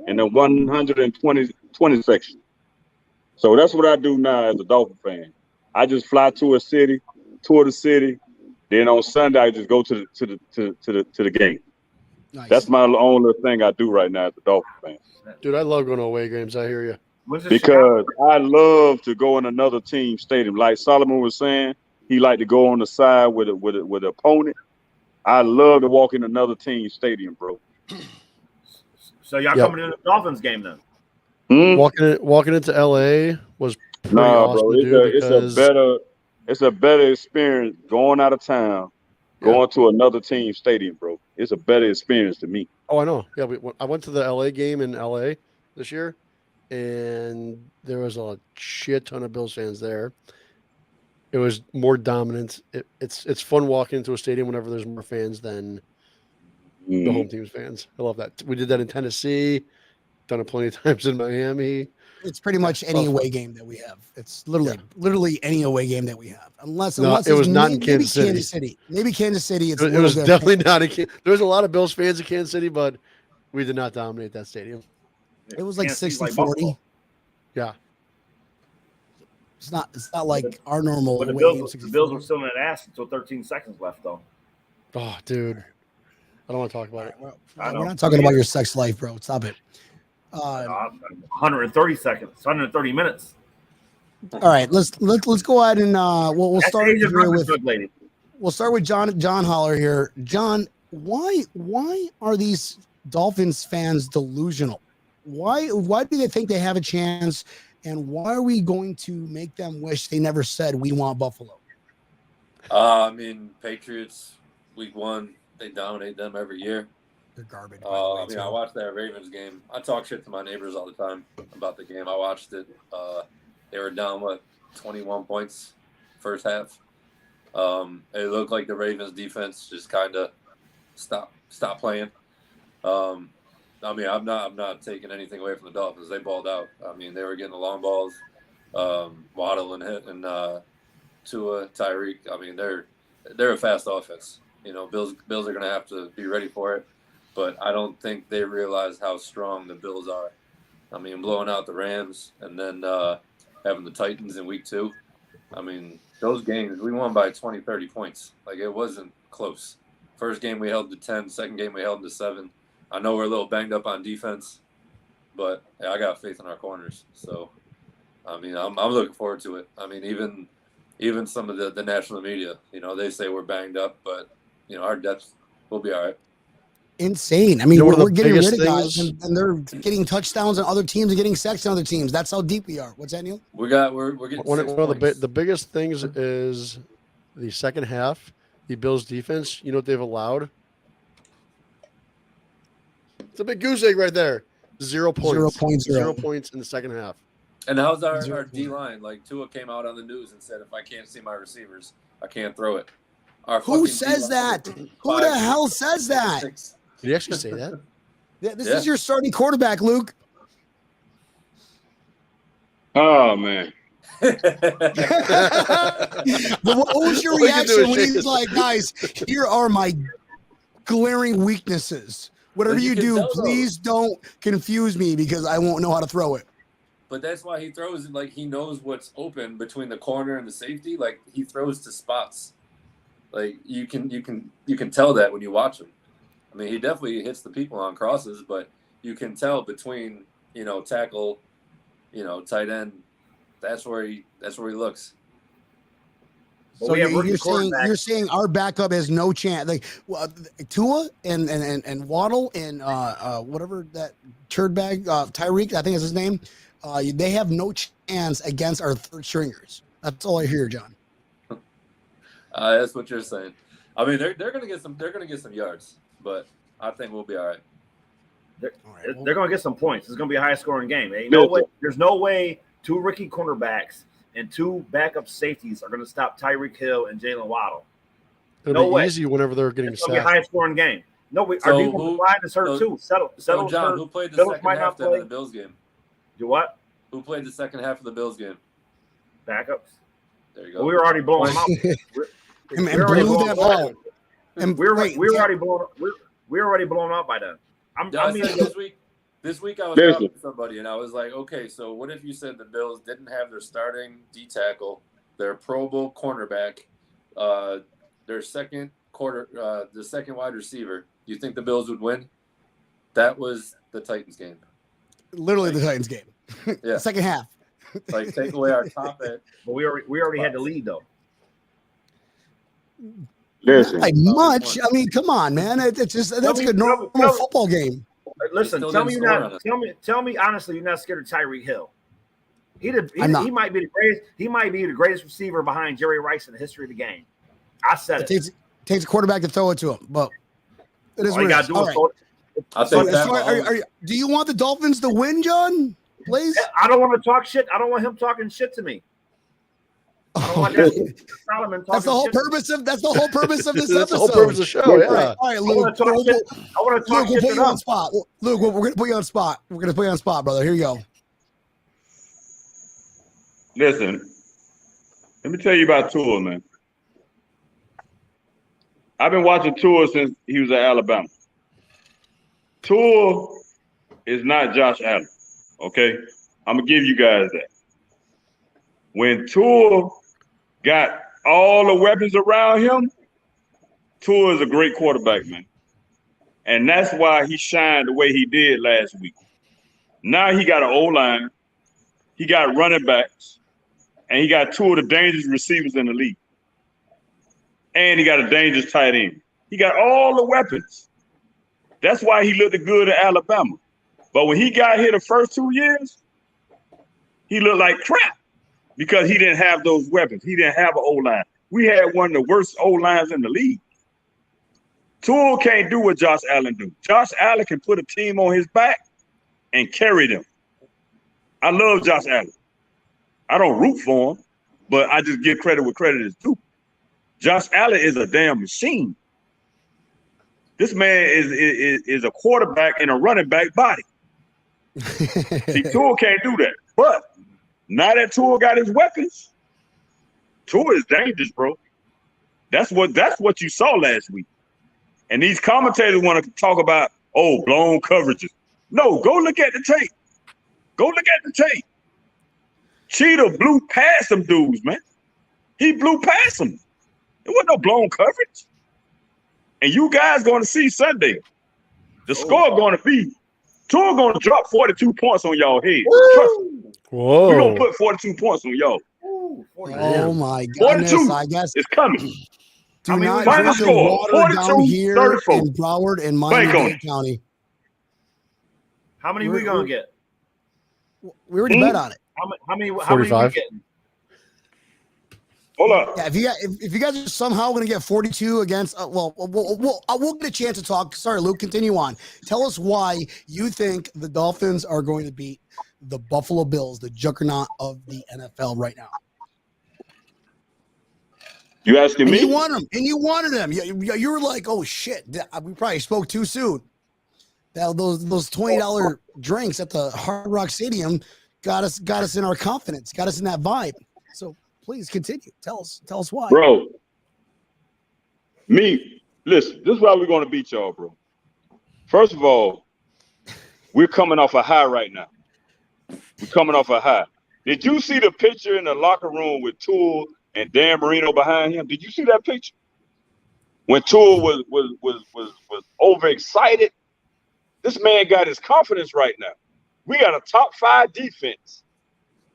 in the 120 section. So that's what I do now as a Dolphin fan. I just fly to a city, tour the city. Then on Sunday, I just go to the game. Nice. That's my only thing I do right now as a Dolphin fan. Dude, I love going to away games. I hear you. Because I love to go in another team stadium. Like Solomon was saying, he like to go on the side with an opponent. I love to walk in another team stadium, bro. So y'all coming to the Dolphins game then? Walking into LA was pretty awesome bro. to do because It's a better experience going out of town, going to another team stadium, bro. It's a better experience to me. Oh, I know. Yeah, I went to the LA game in LA this year, and there was a shit ton of Bills fans there. It was more dominant. It's fun walking into a stadium whenever there's more fans than the home team's fans. I love that. We did that in Tennessee, done it plenty of times in Miami. It's pretty much any away game that we have. It's literally any away game that we have, unless it was not in Kansas City. Maybe Kansas City. It was definitely not in Kansas. There was a lot of Bills fans in Kansas City, but we did not dominate that stadium. It was like 60-40. Yeah. It's not like our normal. But the Bills were still in that ass until 13 seconds left, though. Oh, dude. I don't want to talk about it. We're not talking about your sex life, bro. Stop it. 130 seconds, 130 minutes. All right, let's go ahead and we'll start here with we'll start with John Holler here. John, why are these Dolphins fans delusional? Why do they think they have a chance, and why are we going to make them wish they never said we want Buffalo? I mean, Patriots week 1, they dominate them every year. They're garbage. I watched that Ravens game. I talk shit to my neighbors all the time about the game. I watched it. They were down 21 points first half. It looked like the Ravens defense just kind of stopped playing. I mean, I'm not taking anything away from the Dolphins. They balled out. I mean, they were getting the long balls, Waddle and Tua, Tyreek. I mean, they're a fast offense. You know, Bills are going to have to be ready for it. But I don't think they realize how strong the Bills are. I mean, blowing out the Rams and then having the Titans in week 2. I mean, those games, we won by 20, 30 points. Like, it wasn't close. First game we held to 10. Second game we held to 7. I know we're a little banged up on defense, but I got faith in our corners. So, I mean, I'm looking forward to it. I mean, even some of the national media, you know, they say we're banged up, but, you know, our depth will be all right. Insane. I mean, we're getting rid of guys, and they're getting touchdowns on other teams and getting sacks on other teams. That's how deep we are. What's that, Neil? We're getting one of the biggest things is the second half. The Bills defense. You know what they've allowed? It's a big goose egg right there. 0 points. 0 points in the second half. And how's our D line? Like, Tua came out on the news and said, if I can't see my receivers, I can't throw it. Who says that? Who the hell says that? Did he actually say that? This is your starting quarterback, Luke. Oh, man. What was your reaction when he's like, guys, here are my glaring weaknesses. Whatever you do, please don't confuse me because I won't know how to throw it. But that's why he throws it like he knows what's open between the corner and the safety. Like, he throws to spots. Like, you can tell that when you watch him. I mean, he definitely hits the people on crosses, but you can tell between, you know, tackle, you know, tight end. That's where he looks. So you're saying our backup has no chance. Like Tua and Waddle and whatever that turd bag Tyreek, I think is his name. They have no chance against our third stringers. That's all I hear, John. That's what you're saying. I mean, they're gonna get some yards, but I think we'll be all right. They're gonna get some points. It's gonna be a high scoring game. There's no way 2 rookie cornerbacks and 2 backup safeties are gonna stop Tyreek Hill and Jalen Waddle. It'll be easy whenever they're getting sacked. It'll be a high scoring game. No, our defensive line is hurt too. Settle. John, who played the second half of the Bills game? Do what? Who played the second half of the Bills game? Backups. There you go. Well, we were already blowing them out. We're already blown out by then. This week I was talking to somebody and I was like, okay, so what if you said the Bills didn't have their starting D tackle, their Pro Bowl cornerback, their second wide receiver? Do you think the Bills would win? That was the Titans game. Literally the Titans game. Yeah. Second half. Like, take away our top end. But we already had the lead though. Not much. I mean, come on, man. It's just that's a normal football game. Listen, tell me honestly, you're not scared of Tyreek Hill. He might be the greatest. He might be the greatest receiver behind Jerry Rice in the history of the game. I said it. Takes a quarterback to throw it to him, but it is all you gotta do is throw it. Do you want the Dolphins to win, John? Please. I don't want to talk shit. I don't want him talking shit to me. I don't want that Solomon talking that's the whole shit purpose of this episode. That's the whole purpose of the show. Yeah. All right, Luke. I want to talk Luke, shit. we'll put you on spot. Luke, we're gonna put you on spot. We're gonna put you on spot, brother. Here you go. Listen, let me tell you about Tua, man. I've been watching Tua since he was at Alabama. Tua is not Josh Allen, okay? I'm going to give you guys that. When Tua got all the weapons around him, Tua is a great quarterback, man. And that's why he shined the way he did last week. Now he got an O-line, he got running backs, and he got two of the dangerous receivers in the league. And he got a dangerous tight end. He got all the weapons. That's why he looked good at Alabama. But when he got here the first 2 years, he looked like crap because he didn't have those weapons. He didn't have an O-line. We had one of the worst O-lines in the league. Tua can't do what Josh Allen do. Josh Allen can put a team on his back and carry them. I love Josh Allen. I don't root for him, but I just give credit where credit is due. Josh Allen is a damn machine. This man is a quarterback and a running back body. See, Tua can't do that. But now that Tua got his weapons, Tua is dangerous, bro. That's what you saw last week. And these commentators want to talk about, blown coverages. No, go look at the tape. Go look at the tape. Cheetah blew past them dudes, man. He blew past them. There wasn't no blown coverage. And you guys going to see Sunday. The score going to be, Tua going to drop 42 points on y'all head. Trust me. Whoa. We're going to put 42 points on y'all. Oh, my goodness. 42 I guess it's coming. Do not final drink the score, water 42, down here 34. in Broward and Miami-Dade County. How many we going to get? We already bet on it. How many we 45. getting? Hold up. Yeah, if you guys are somehow going to get 42 against, we'll get a chance to talk. Sorry, Luke, continue on. Tell us why you think the Dolphins are going to beat the Buffalo Bills, the juggernaut of the NFL right now. You asking me? You want them, and you wanted them. You were like, oh shit, we probably spoke too soon. Those $20 drinks at the Hard Rock Stadium got us in our confidence, got us in that vibe. So please continue. Tell us why. Bro, listen, this is why we're going to beat y'all, bro. First of all, we're coming off a high right now. We're coming off a high. Did you see the picture in the locker room with Tua and Dan Marino behind him? Did you see that picture? When Tua was overexcited, this man got his confidence right now. We got a top 5 defense.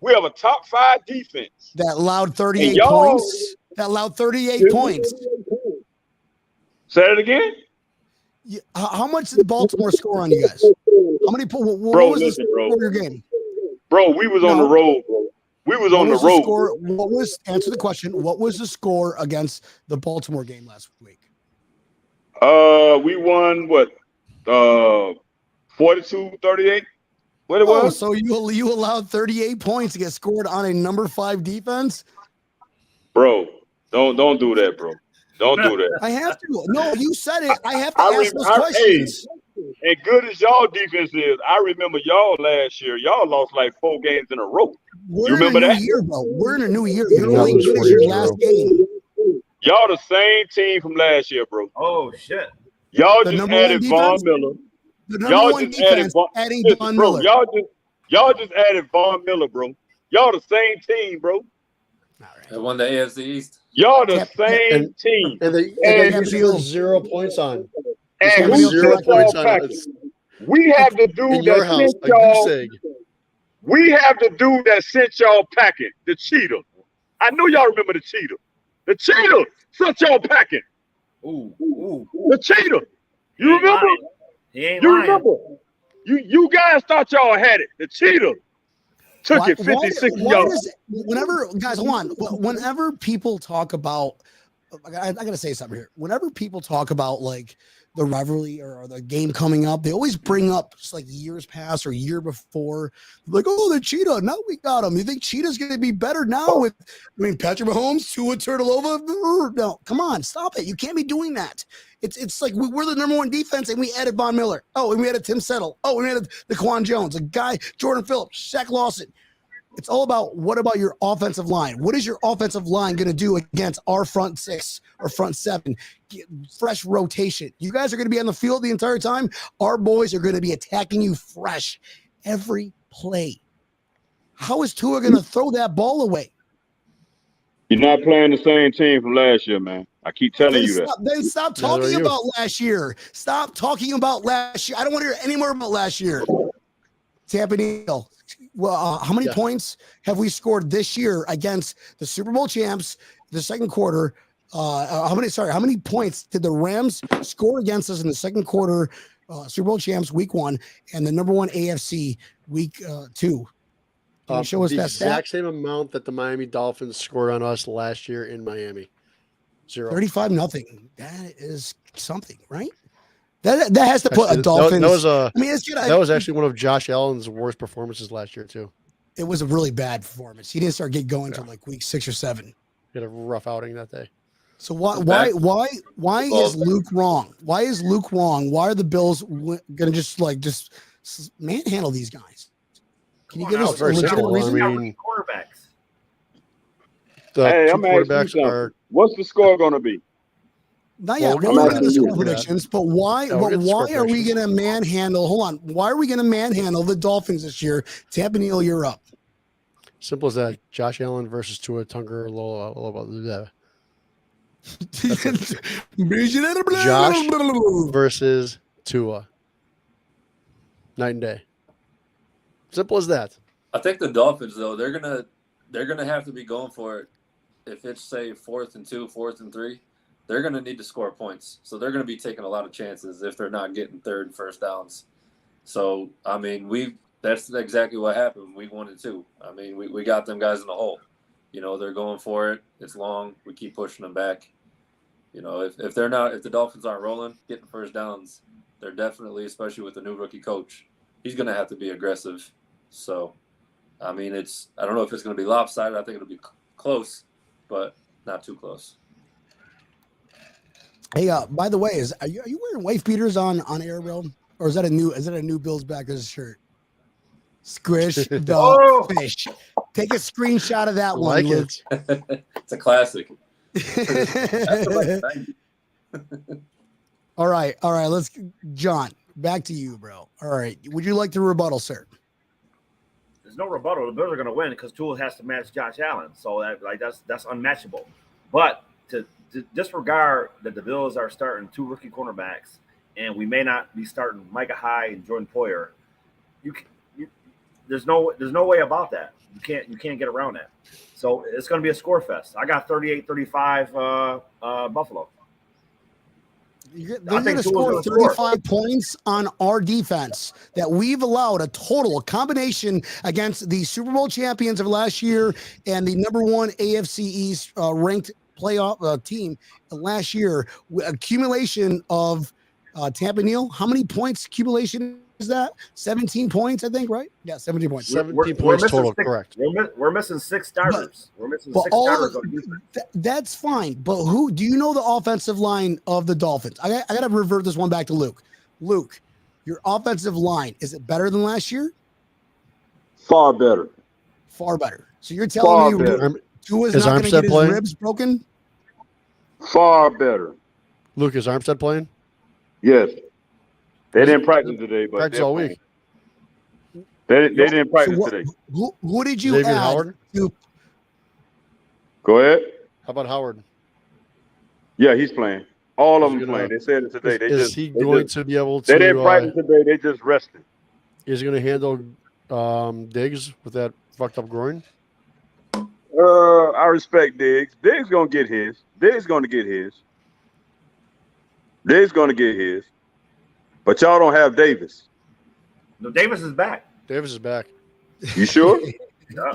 We have a top 5 defense. That allowed 38 points. That allowed 38 points. Say it again. How much did Baltimore score on you guys? How many points? What was the score of your game? Bro, we was on the road, bro. We was on the road. Answer the question. What was the score against the Baltimore game last week? We won what? 42-38. What it was? So you allowed 38 points to get scored on a number 5 defense? Bro, don't do that, bro. Don't do that. I have to. No, you said it. I have to ask those questions. And good as y'all defense is, I remember y'all last year. Y'all lost like 4 games in a row. You remember that? We're in a new year. You're only finished your last game. Y'all the same team from last year, bro. Oh shit. Y'all just added Von Miller. Y'all just added Von Miller. Y'all just added Von Miller, bro. Y'all the same team, bro. They won the AFC East. Y'all the same team. And you scored 0 points on. And who 0 points on it. We have the dude that sent y'all. We have the dude that sent y'all packing, the Cheetah. I know y'all remember the Cheetah. The Cheetah sent y'all packing. Ooh. The Cheetah. You remember? He ain't you lying. remember? You guys thought y'all had it. The cheetah took it 50, 60 yards. Whenever, guys, hold on. Whenever people talk about, I got to say something here. Whenever people talk about like the rivalry or the game coming up, they always bring up just like years past or year before. Like, oh, the cheetah. Now we got him. You think cheetah's going to be better now with, Patrick Mahomes, Tua Turtleova? No, come on, stop it. You can't be doing that. It's like we're the number one defense and we added Von Miller. Oh, and we added Tim Settle. Oh, we added Daquan Jones, a guy, Jordan Phillips, Shaq Lawson. It's all about what about your offensive line? What is your offensive line going to do against our front six or front seven? Fresh rotation. You guys are going to be on the field the entire time. Our boys are going to be attacking you fresh every play. How is Tua going to throw that ball away? You're not playing the same team from last year, man. I keep telling you that. Then stop talking about last year. Stop talking about last year. I don't want to hear any more about last year. Tampa Neal. Well, how many points have we scored this year against the Super Bowl champs, the second quarter? How many points did the Rams score against us in the second quarter, Super Bowl champs week 1 and the number 1 AFC week 2? Show us the that exact same amount that the Miami Dolphins scored on us last year in Miami. 0. 35-0. That is something, right? That has to put a Dolphins. That was actually one of Josh Allen's worst performances last year too. It was a really bad performance. He didn't start getting going until like week 6 or 7. He had a rough outing that day. So why is Luke wrong? Why is Luke wrong? Why are the Bills gonna just manhandle these guys? Can you give us a legitimate reason? Quarterbacks. Hey, I'm asking you something. What's the score going to be? Not yet. We're looking at the score predictions, but why? Why are we going to manhandle? Hold on. Why are we going to manhandle the Dolphins this year? Tampa Neal, you're up. Simple as that. Josh Allen versus Tua Tagovailoa. Josh versus Tua. Night and day. Simple as that. I think the Dolphins, though, they're gonna have to be going for it. If it's say 4th and 2, 4th and 3, they're gonna need to score points. So they're gonna be taking a lot of chances if they're not getting 3rd and 1st downs. So I mean, that's exactly what happened week 1 and 2. I mean, we got them guys in the hole. They're going for it. It's long. We keep pushing them back. If the Dolphins aren't rolling, getting 1st downs, they're definitely, especially with the new rookie coach, he's gonna have to be aggressive. So, I mean, I don't know if it's going to be lopsided. I think it'll be close, but not too close. Hey, by the way, are you wearing wife beaters on air, bro? Or is that a new Bills Backers shirt? Squish the fish. Take a screenshot of that one. Luke. It's a classic. All right. Let's, John, back to you, bro. All right. Would you like to rebuttal, sir? There's no rebuttal. The Bills are going to win because Tua has to match Josh Allen. So that's unmatchable. But to disregard that the Bills are starting 2 rookie cornerbacks and we may not be starting Micah Hyde and Jordan Poyer, there's no way about that. You can't get around that. So it's going to be a score fest. I got 38-35 Buffalo. They're going to score 35 points on our defense that we've allowed a total combination against the Super Bowl champions of last year and the number 1 AFC East ranked playoff team last year. Accumulation of Tampa Neal. How many points accumulation is that? 17 points, I think, right? Yeah, 17 points. 17 points total, correct. We're missing 6 starters. We're missing 6 starters on defense. That's fine, but who do you know the offensive line of the Dolphins? I got to revert this one back to Luke. Luke, your offensive line, is it better than last year? Far better. Far better. So you're telling me Tua's not going to get his ribs broken? Far better. Luke, is Armstead playing? Yes. They didn't practice today, but practice all week. They didn't practice today. Who did you David add? Howard? Go ahead. How about Howard? Yeah, he's playing. All of them playing. They said it today. Is he going to be able to? They didn't practice today. They just rested. Is he going to handle Diggs with that fucked up groin? I respect Diggs. Diggs gonna get his. Diggs gonna get his. But y'all don't have Davis. No, Davis is back. Davis is back. You sure? Yeah.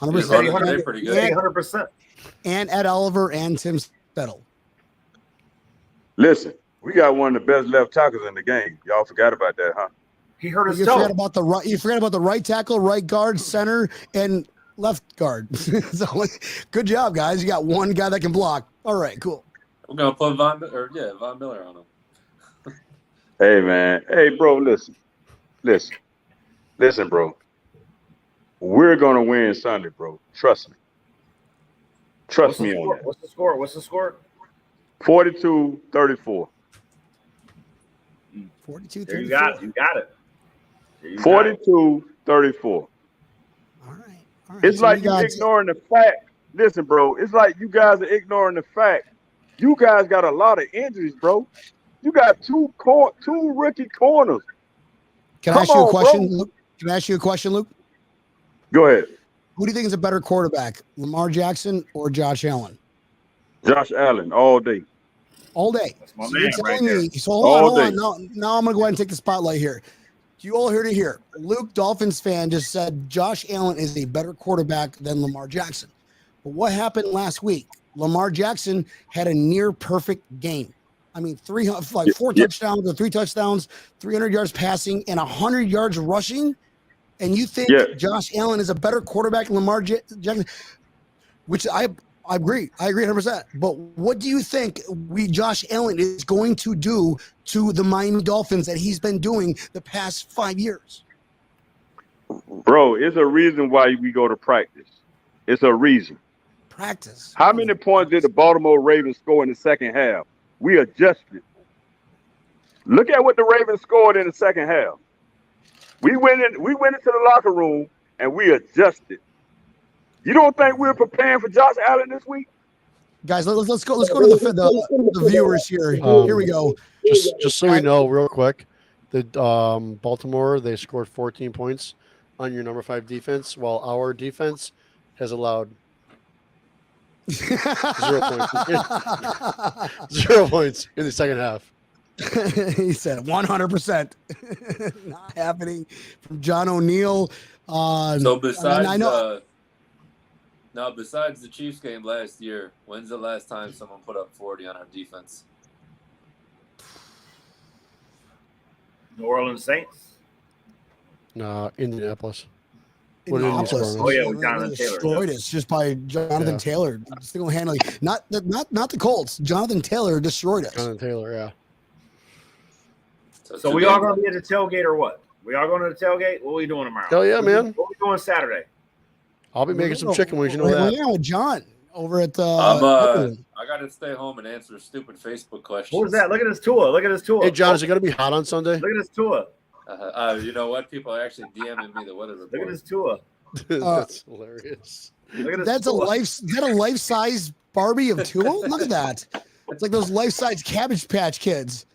100%. They're pretty good. 100%. And Ed Oliver and Tim Settle. Listen, we got one of the best left tackles in the game. Y'all forgot about that, huh? He hurt his You toe. forgot about the right. You forgot about the right tackle, right guard, center, and left guard. So, good job, guys. You got one guy that can block. All right, cool. I'm gonna put Von Miller on him. Hey, man. Hey, bro, listen, bro. We're gonna win Sunday, bro. Trust me. Trust me on that. What's the score? What's the score? 42-34. 42. There you got it. You got it. 42-34. All right. It's So like you ignoring the fact. Listen, bro. It's like you guys are ignoring the fact. You guys got a lot of injuries, bro. You got two rookie corners. Can I ask you a question, bro. Luke? Can I ask you a question, Luke? Go ahead. Who do you think is a better quarterback, Lamar Jackson or Josh Allen? Josh Allen all day. All day. That's my So man you're telling right there. me. So hold on. All day. Now I'm going to go ahead and take the spotlight here. You all heard it here. Luke, Dolphins fan, just said Josh Allen is a better quarterback than Lamar Jackson. But what happened last week? Lamar Jackson had a near perfect game. I mean, 4 touchdowns or 3 touchdowns, 300 yards passing, and 100 yards rushing. And you think Josh Allen is a better quarterback than Lamar Jackson? Which I agree. I agree 100%. But what do you think Josh Allen is going to do to the Miami Dolphins that he's been doing the past 5 years? Bro, it's a reason why we go to practice. It's a reason. Practice. How many points did the Baltimore Ravens score in the second half? We adjusted. Look at what the Ravens scored in the second half. We went into the locker room and we adjusted. You don't think we're preparing for Josh Allen this week? Guys, let's go to the viewers here. Here we go. Just so we know, real quick, the Baltimore, they scored 14 points on your number 5 defense, while our defense has allowed 0 points. 0 points in the second half. He said 100%. Not happening from John O'Neill. So besides besides the Chiefs game last year, when's the last time someone put up 40 on our defense? New Orleans Saints. No, Indianapolis. Indianapolis. Oh yeah, with Jonathan Taylor. Destroyed us just by Jonathan Taylor single-handedly. Not the Colts. Jonathan Taylor destroyed us. Jonathan Taylor, yeah. So we all going to be at the tailgate or what? We all going to the tailgate? What are we doing tomorrow? Hell yeah, man. What are we doing Saturday? I'll be making some chicken wings. You know that. Yeah, with John over at I got to stay home and answer stupid Facebook questions. What was that? Look at this tour. Look at this tour. Hey, John, is it going to be hot on Sunday? Look at this tour. You know what? People are actually DMing me the weather report. Look at this tour. That's hilarious. Look at this That's tour. is that a life-size Barbie of Tua? Look at that. It's like those life-size Cabbage Patch Kids.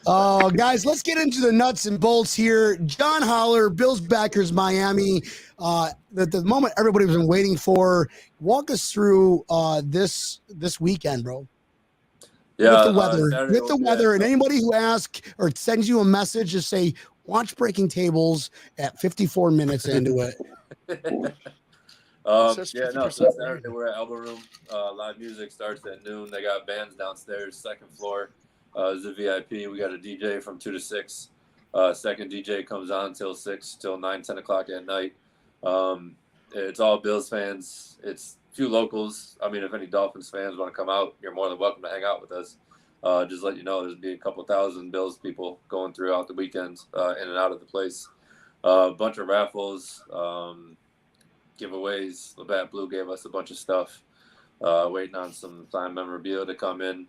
Guys, let's get into the nuts and bolts here. John Holler, Bills backers, Miami. The moment everybody's been waiting for. Walk us through this weekend, bro. Yeah, with the weather, and anybody who asks or sends you a message, just say, "Watch Breaking Tables" at 54 minutes into it. So Saturday we're at Elbow Room. Live music starts at noon. They got bands downstairs, second floor. It's a VIP. We got a DJ from 2 to 6. Second DJ comes on till 6 till 9, 10 o'clock at night. It's all Bills fans. It's a few locals. I mean, if any Dolphins fans want to come out, you're more than welcome to hang out with us. Just let you know, there's be a couple thousand Bills people going throughout the weekend, in and out of the place. A bunch of raffles, giveaways. Labatt Blue gave us a bunch of stuff. Waiting on some signed memorabilia to come in.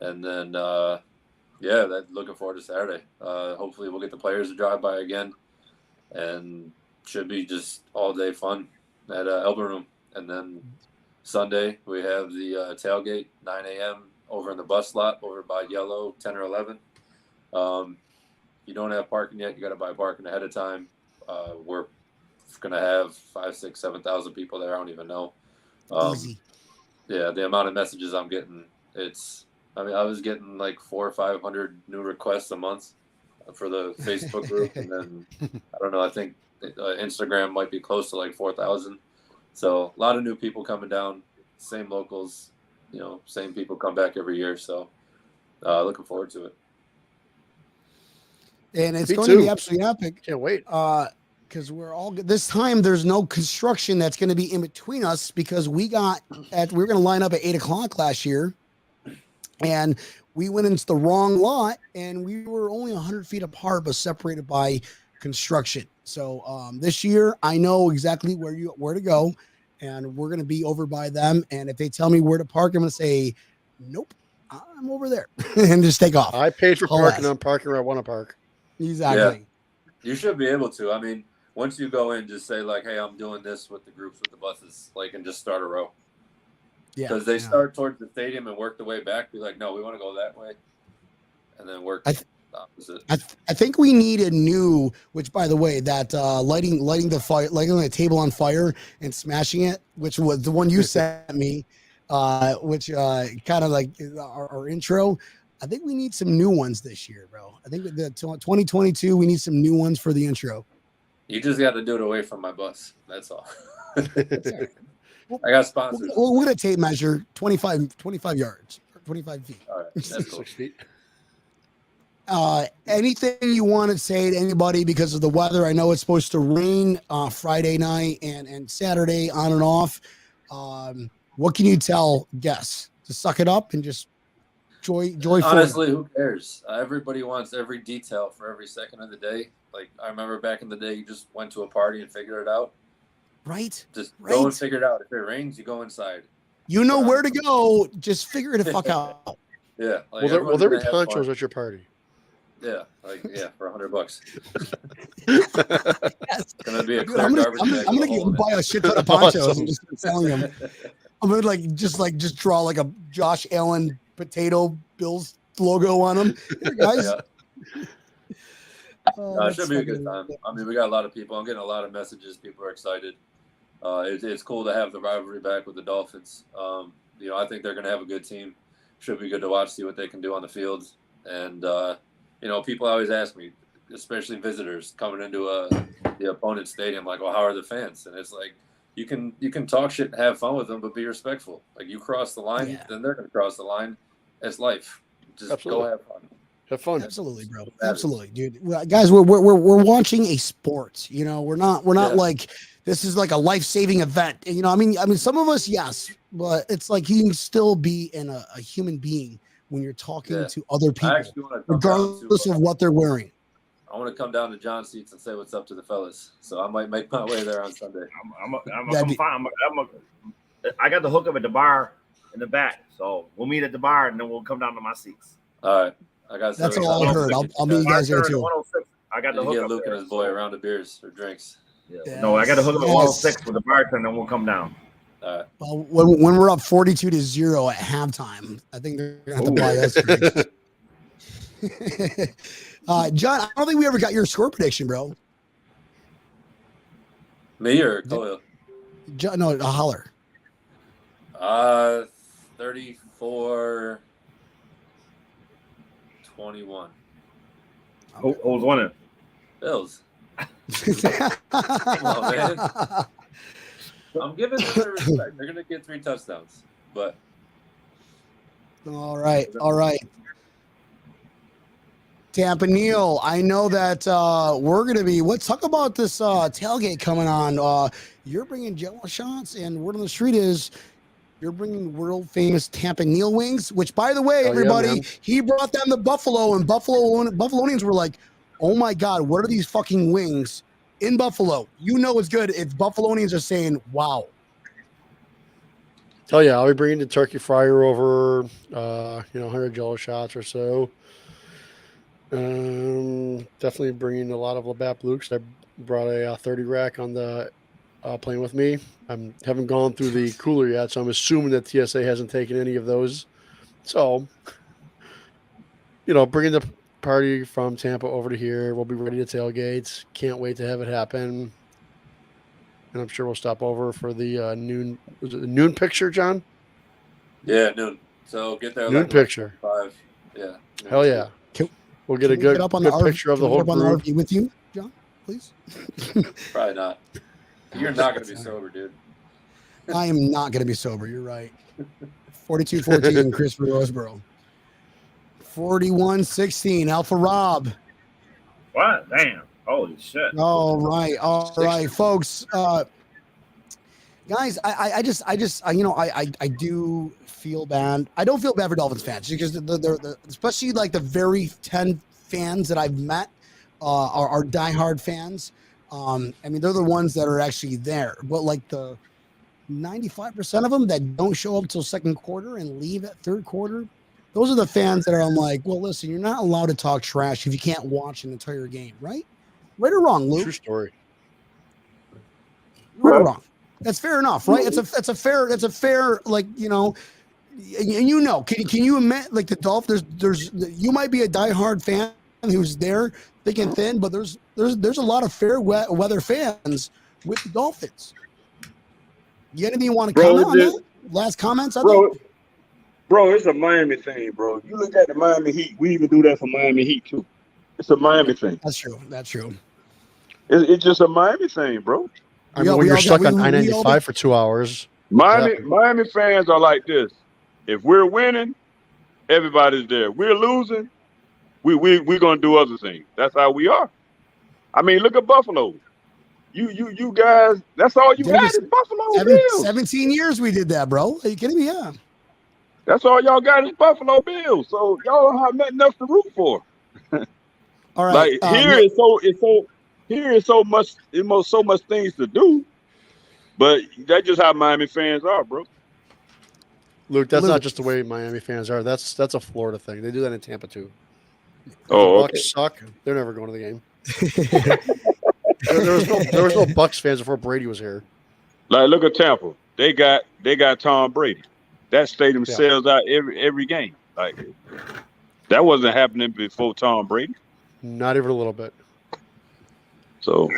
And then, looking forward to Saturday. Hopefully we'll get the players to drive by again. And should be just all day fun at Elbow Room. And then Sunday we have the tailgate, 9 a.m. over in the bus lot over by Yellow, 10 or 11. You don't have parking yet. You got to buy parking ahead of time. We're going to have 5,000, 6,000, 7,000 people there. I don't even know. Easy. Yeah, the amount of messages I'm getting, it's I mean, I was getting like 400 or 500 new requests a month for the Facebook group, and then I don't know. I think Instagram might be close to like 4,000. So a lot of new people coming down, same locals, same people come back every year. So looking forward to it. And it's going to be absolutely epic. Can't wait. Because we're all this time. There's no construction that's going to be in between us because we were going to line up at 8:00 last year, and we went into the wrong lot, and we were only 100 feet apart, but separated by construction. So this year, I know exactly where to go, and we're going to be over by them. And if they tell me where to park, I'm going to say, nope, I'm over there, and just take off. I paid for parking on parking where I want to park. Exactly. Yeah. You should be able to. I mean, once you go in, just say like, hey, I'm doing this with the groups with the buses, like, and just start a row. Yeah. Because they start towards the stadium and work the way back. Be like, no, we want to go that way, and then work the opposite. I think we need a new, which by the way, that lighting the fire, lighting the table on fire and smashing it, which was the one you sent me, which kind of like our intro. I think we need some new ones this year, bro. I think the 2022, we need some new ones for the intro. You just got to do it away from my bus. That's all. I got sponsors. We're going to tape measure 25 yards, 25 feet. All right. That's cool. 6 feet. Anything you want to say to anybody because of the weather? I know it's supposed to rain Friday night and Saturday on and off. What can you tell guests? To suck it up and just joy. Honestly, who cares? Everybody wants every detail for every second of the day. Like I remember back in the day, you just went to a party and figured it out. Right. Just go and figure it out. If it rains, you go inside. You know where to go. Just figure it the fuck out. Yeah. Like will there be ponchos at your party? Yeah, for $100. Yes. It's gonna be a I'm gonna buy a shit ton of ponchos and just start selling them. I'm gonna just draw like a Josh Allen potato Bills logo on them. Here, guys. Yeah. It should be a good time. I mean, we got a lot of people. I'm getting a lot of messages. People are excited. It's cool to have the rivalry back with the Dolphins. I think they're going to have a good team. Should be good to watch, see what they can do on the field. And, people always ask me, especially visitors coming into the opponent's stadium, like, well, how are the fans? And it's like, you can talk shit and have fun with them, but be respectful. Like, you cross the line, then they're going to cross the line. It's life. Just go have fun. Have fun. Absolutely, bro. Absolutely, dude. Guys, we're watching a sport. We're not like this is like a life-saving event. I mean, some of us, yes, but it's like you can still be a human being when you're talking to other people, regardless of what they're wearing. I want to come down to John's seats and say what's up to the fellas. So I might make my way there on Sunday. I'm fine. I got the hookup at the bar in the back, so we'll meet at the bar and then we'll come down to my seats. All right. That's all I heard. I'll meet you guys there too. I got the hookup. Get Luke and his boy a round of beers or drinks. Yeah. Yes. No, I got the hookup at 106 with the bartender, and we'll come down. All right. Well, when we're up 42-0 at halftime, I think they're gonna have to buy us drinks. John, I don't think we ever got your score prediction, bro. Me or Khalil? John, no, Holler. 34-21. Who's winning? Bills. Come on, man. I'm giving them their respect. They're gonna get 3 touchdowns, but all right. Tampa Neil, I know that we're gonna be. Let's talk about this tailgate coming on. You're bringing Jello shots, and word on the street is you're bringing world famous Tampa Neil wings. Which, by the way, everybody, he brought them to Buffalo, and Buffalonians were like, "Oh my God, what are these fucking wings in Buffalo?" It's good if Buffalonians are saying, "Wow." Tell you, I'll be bringing the turkey fryer over, 100 Jello shots or so. Definitely bringing a lot of Labatt Blukes. I brought a 30 rack on the plane with me. I haven't gone through the cooler yet, so I'm assuming that TSA hasn't taken any of those. So, bringing the party from Tampa over to here. We'll be ready to tailgate. Can't wait to have it happen. And I'm sure we'll stop over for the noon. Was it the noon picture, John? Yeah, noon. So get there. Noon like picture. 5. Yeah. Hell yeah. We'll get a good picture of the whole group. RV with you, John, please. Probably not. You're not going to be sober, dude. I am not going to be sober. You're right. 42-14, Chris Roseboro. 41-16, Alpha Rob. What? Damn. Holy shit. All right, folks. Guys, I do feel bad. I don't feel bad for Dolphins fans because the especially like the very 10 fans that I've met are diehard fans. I mean, they're the ones that are actually there, but like the 95% of them that don't show up till second quarter and leave at third quarter, those are the fans that are, I'm like, well, listen, you're not allowed to talk trash if you can't watch an entire game, right? Right or wrong, Luke? True story. Right or wrong? That's fair enough, right? It's a fair, like, you know, and you know, can you admit, like, the Dolphins, there's you might be a diehard fan who's there thick and thin, but there's a lot of fair weather fans with the Dolphins. You got anything you want to comment on that? Last comments, Bro, it's a Miami thing, bro. You look at the Miami Heat. We even do that for Miami Heat too. It's a Miami thing. That's true. It's just a Miami thing, bro. I mean, when you're stuck on I-95 for 2 hours. Miami fans are like this. If we're winning, everybody's there. We're losing, we're gonna do other things. That's how we are. I mean, look at Buffalo. You guys, that's all you got is Buffalo Bills. 17 years we did that, bro. Are you kidding me? Yeah. That's all y'all got is Buffalo Bills. So y'all don't have nothing else to root for. All right. Like here is so much things to do, but that's just how Miami fans are, bro. Luke, that's not just the way Miami fans are. That's a Florida thing. They do that in Tampa too. If the Bucks suck, they're never going to the game. there was no Bucks fans before Brady was here. Like, look at Tampa. They got Tom Brady. That stadium sells out every game. Like, that wasn't happening before Tom Brady. Not even a little bit. So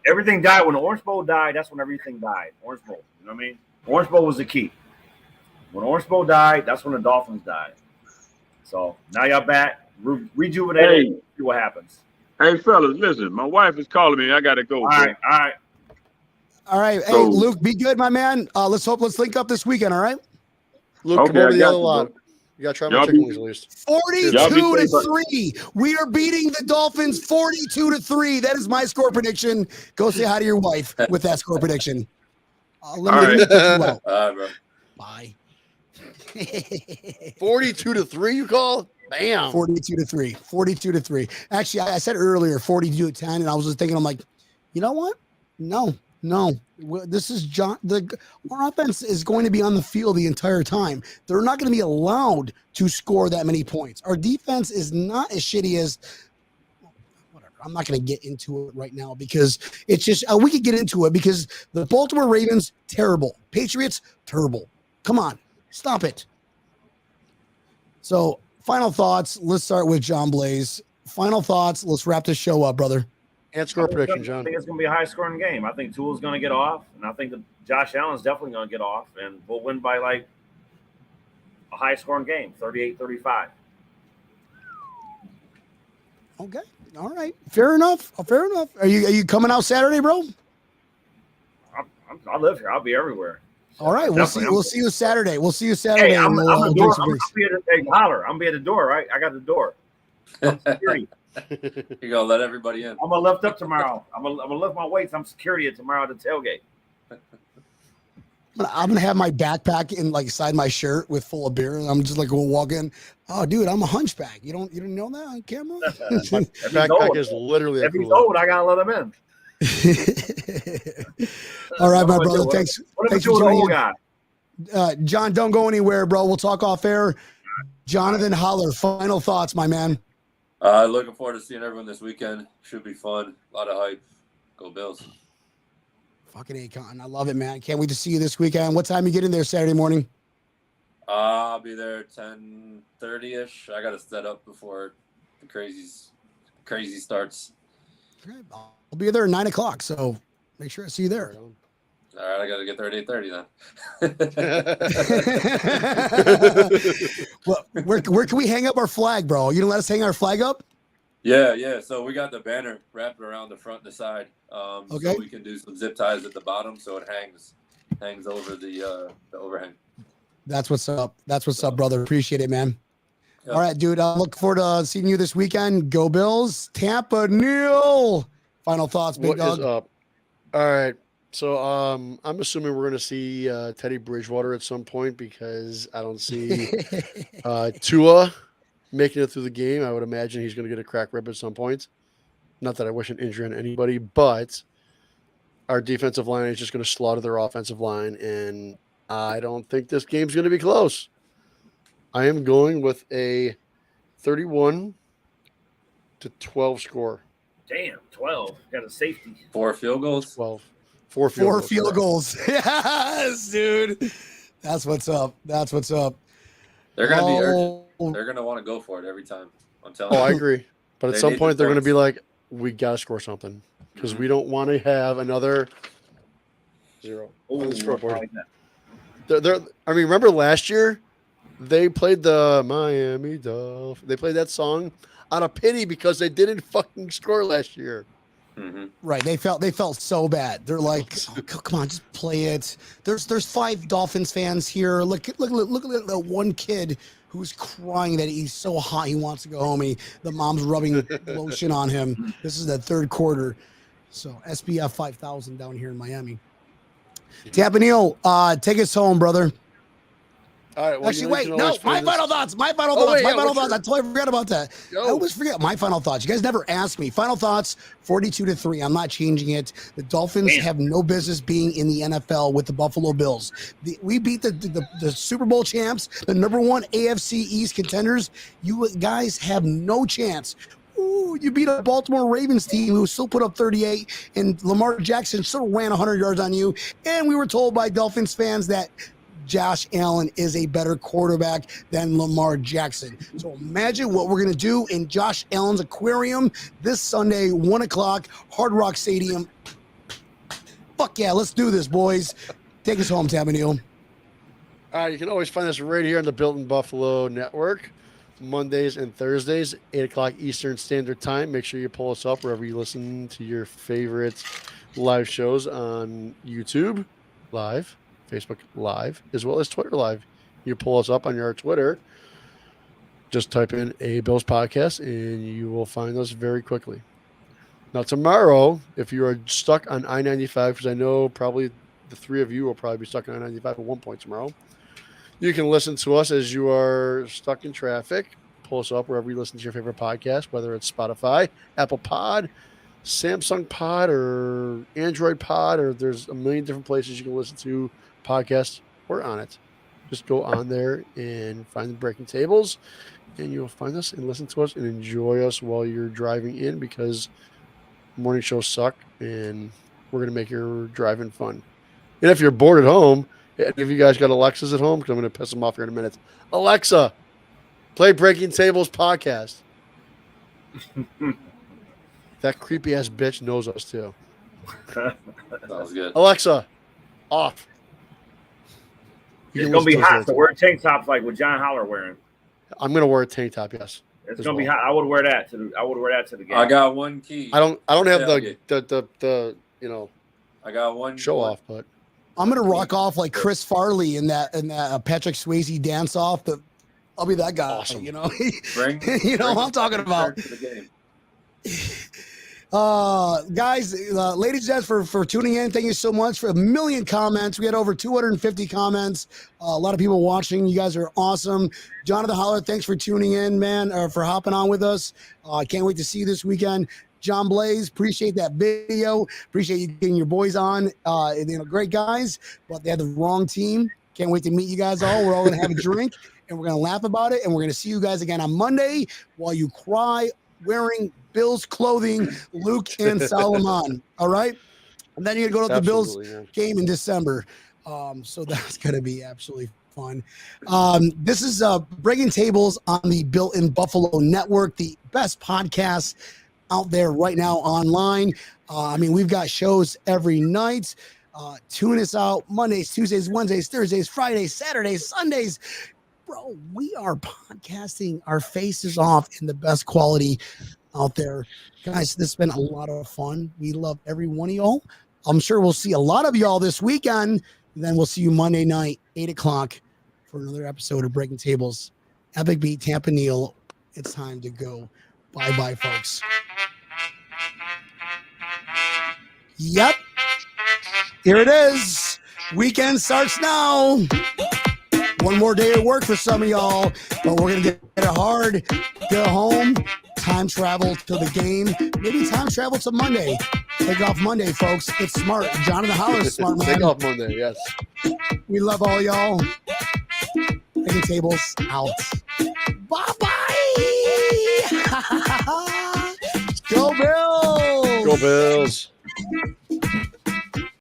everything died when the Orange Bowl died. That's when everything died. Orange Bowl. You know what I mean? Orange Bowl was the key. When Orange Bowl died, that's when the Dolphins died. So now y'all back, rejuvenated. See what happens. Hey, fellas, listen. My wife is calling me. I gotta go. All right. Hey, Luke, be good, my man. Let's link up this weekend. All right. Luke, come over to the other lot. You got to try my chicken wings at least. 42-3. We are beating the Dolphins 42-3. That is my score prediction. Go say hi to your wife with that score prediction. Let me know. Bro. Bye. 42-3, you call? Bam. 42-3. 42-3. Actually, I said earlier 42-10, and I was just thinking, I'm like, you know what? No. This is John. Our offense is going to be on the field the entire time. They're not going to be allowed to score that many points. Our defense is not as shitty as whatever. I'm not going to get into it right now because it's just we could get into it because the Baltimore Ravens, terrible. Patriots, terrible. Come on, stop it. So, final thoughts. Let's start with John Blaze. Final thoughts. Let's wrap this show up, brother. And score prediction, John. I think it's going to be a high-scoring game. I think Tua's going to get off, and I think that Josh Allen's definitely going to get off, and we'll win by like a high-scoring game, 38-35. Okay. All right. Fair enough. Are you coming out Saturday, bro? I live here. I'll be everywhere. All right. We'll see you Saturday. Hey, I'm the door. I'm be at the Holler. I'm be at the door, right? I got the door. Security. You're gonna let everybody in. I'm gonna lift up tomorrow. I'm gonna lift my weights. I'm security tomorrow at the tailgate. I'm gonna have my backpack inside my shirt with full of beer, and I'm just like gonna walk in. Oh, dude, I'm a hunchback. You didn't know that on camera? Backpack is literally. If he's old, I gotta let him in. All right, my brother. Thanks for joining in. John, don't go anywhere, bro. We'll talk off air. Jonathan Holler, final thoughts, my man. Looking forward to seeing everyone this weekend. Should be fun. A lot of hype. Go Bills. Fucking A-Con. I love it, man. Can't wait to see you this weekend. What time you get in there Saturday morning? I'll be there 10:30-ish. I got to set up before the crazy starts. Okay. I'll be there at 9 o'clock, so make sure I see you there. All right, I got to get there at 8:30 then. Well, where can we hang up our flag, bro? You gonna let us hang our flag up? Yeah. So we got the banner wrapped around the front and the side. Okay. So we can do some zip ties at the bottom, so it hangs over the overhang. That's what's up. That's what's up, brother. Appreciate it, man. Yep. All right, dude. I look forward to seeing you this weekend. Go Bills. Tampa, Neil. Final thoughts, big What dog. is up? All right. So I'm assuming we're going to see Teddy Bridgewater at some point because I don't see Tua making it through the game. I would imagine he's going to get a crack rib at some point. Not that I wish an injury on anybody, but our defensive line is just going to slaughter their offensive line, and I don't think this game's going to be close. I am going with a 31-12 score. Damn, 12. Got a safety. 4 field goals. 12. Four field goals. Yes, dude. That's what's up. That's what's up. They're going to be urgent. They're going to want to go for it every time. I'm telling you. I agree. But at They some need point, the they're going to points. be like, we got to score something because we don't want to have another 0 on the scoreboard. Remember last year? They played the Miami Dolphins. They played that song out of pity because they didn't fucking score last year. Mm-hmm. Right. They felt so bad. They're like, oh, come on, just play it. There's 5 Dolphins fans here. Look at that one kid who's crying that he's so hot he wants to go home. The mom's rubbing lotion on him. This is the third quarter. So SBF 5000 down here in Miami. Tampa Neil, take us home, brother. All right. Well, Actually, wait, no, my final thoughts. I totally forgot about that. I always forget my final thoughts. You guys never ask me. Final thoughts, 42-3. I'm not changing it. The Dolphins have no business being in the NFL with the Buffalo Bills. We beat the Super Bowl champs, the number 1 AFC East contenders. You guys have no chance. Ooh, you beat a Baltimore Ravens team who still put up 38, and Lamar Jackson still ran 100 yards on you. And we were told by Dolphins fans that Josh Allen is a better quarterback than Lamar Jackson. So imagine what we're going to do in Josh Allen's aquarium this Sunday, 1 o'clock, Hard Rock Stadium. Fuck yeah, let's do this, boys. Take us home, Tampa Neil. All right, you can always find us right here on the Built in Buffalo Network, Mondays and Thursdays, 8 o'clock Eastern Standard Time. Make sure you pull us up wherever you listen to your favorite live shows on YouTube Live, Facebook Live, as well as Twitter Live. You pull us up on your Twitter. Just type in A Bills Podcast, and you will find us very quickly. Now, tomorrow, if you are stuck on I-95, because I know probably the 3 of you will probably be stuck on I-95 at one point tomorrow, you can listen to us as you are stuck in traffic. Pull us up wherever you listen to your favorite podcast, whether it's Spotify, Apple Pod, Samsung Pod, or Android Pod, or there's a million different places you can listen to podcasts. We're on it. Just go on there and find the Breaking Tables, and you'll find us and listen to us and enjoy us while you're driving in, because morning shows suck, and we're going to make your driving fun. And if you're bored at home, if you guys got Alexas at home, because I'm going to piss them off here in a minute. Alexa, play Breaking Tables podcast. That creepy ass bitch knows us too. That was good. Alexa, off. It's gonna be hot, so wear tank tops like what John Holler wearing. I'm gonna wear a tank top. Yes, it's gonna be hot. I would wear that to the game. I got one key. I don't have the I got one show off, but I'm gonna rock off like Chris Farley in that Patrick Swayze dance off. I'll be that guy. Awesome. You know, Bring what I'm talking about. to the game. Guys, ladies and gents, for tuning in, thank you so much for 1 million comments. We had over 250 comments. A lot of people watching. You guys are awesome. Jonathan Holler, thanks for tuning in, man, for hopping on with us. I can't wait to see you this weekend. John Blaze, appreciate that video. Appreciate you getting your boys on. Great guys, but they had the wrong team. Can't wait to meet you guys all. We're all going to have a drink, and we're going to laugh about it, and we're going to see you guys again on Monday while you cry wearing Bills clothing, Luke and Solomon. All right? And then you're going to go to the Bills game in December. So that's going to be absolutely fun. This is Breaking Tables on the Built in Buffalo Network, the best podcast out there right now online. We've got shows every night. Tune us out Mondays, Tuesdays, Wednesdays, Thursdays, Fridays, Saturdays, Sundays. Bro, we are podcasting our faces off in the best quality out there. Guys, this has been a lot of fun. We love every one of y'all. I'm sure we'll see a lot of y'all this weekend. And then we'll see you Monday night, 8 o'clock, for another episode of Breaking Tables. Epic Beat, Tampa Neal. It's time to go. Bye-bye, folks. Yep. Here it is. Weekend starts now. One more day of work for some of y'all, but we're going to get it hard. Get home. Time travel to the game. Maybe time travel to Monday. Take off Monday, folks. It's smart. Jonathan Holler is smart, man. Take off Monday, yes. We love all y'all. Breaking Tables out. Bye-bye. Go Bills. Go Bills.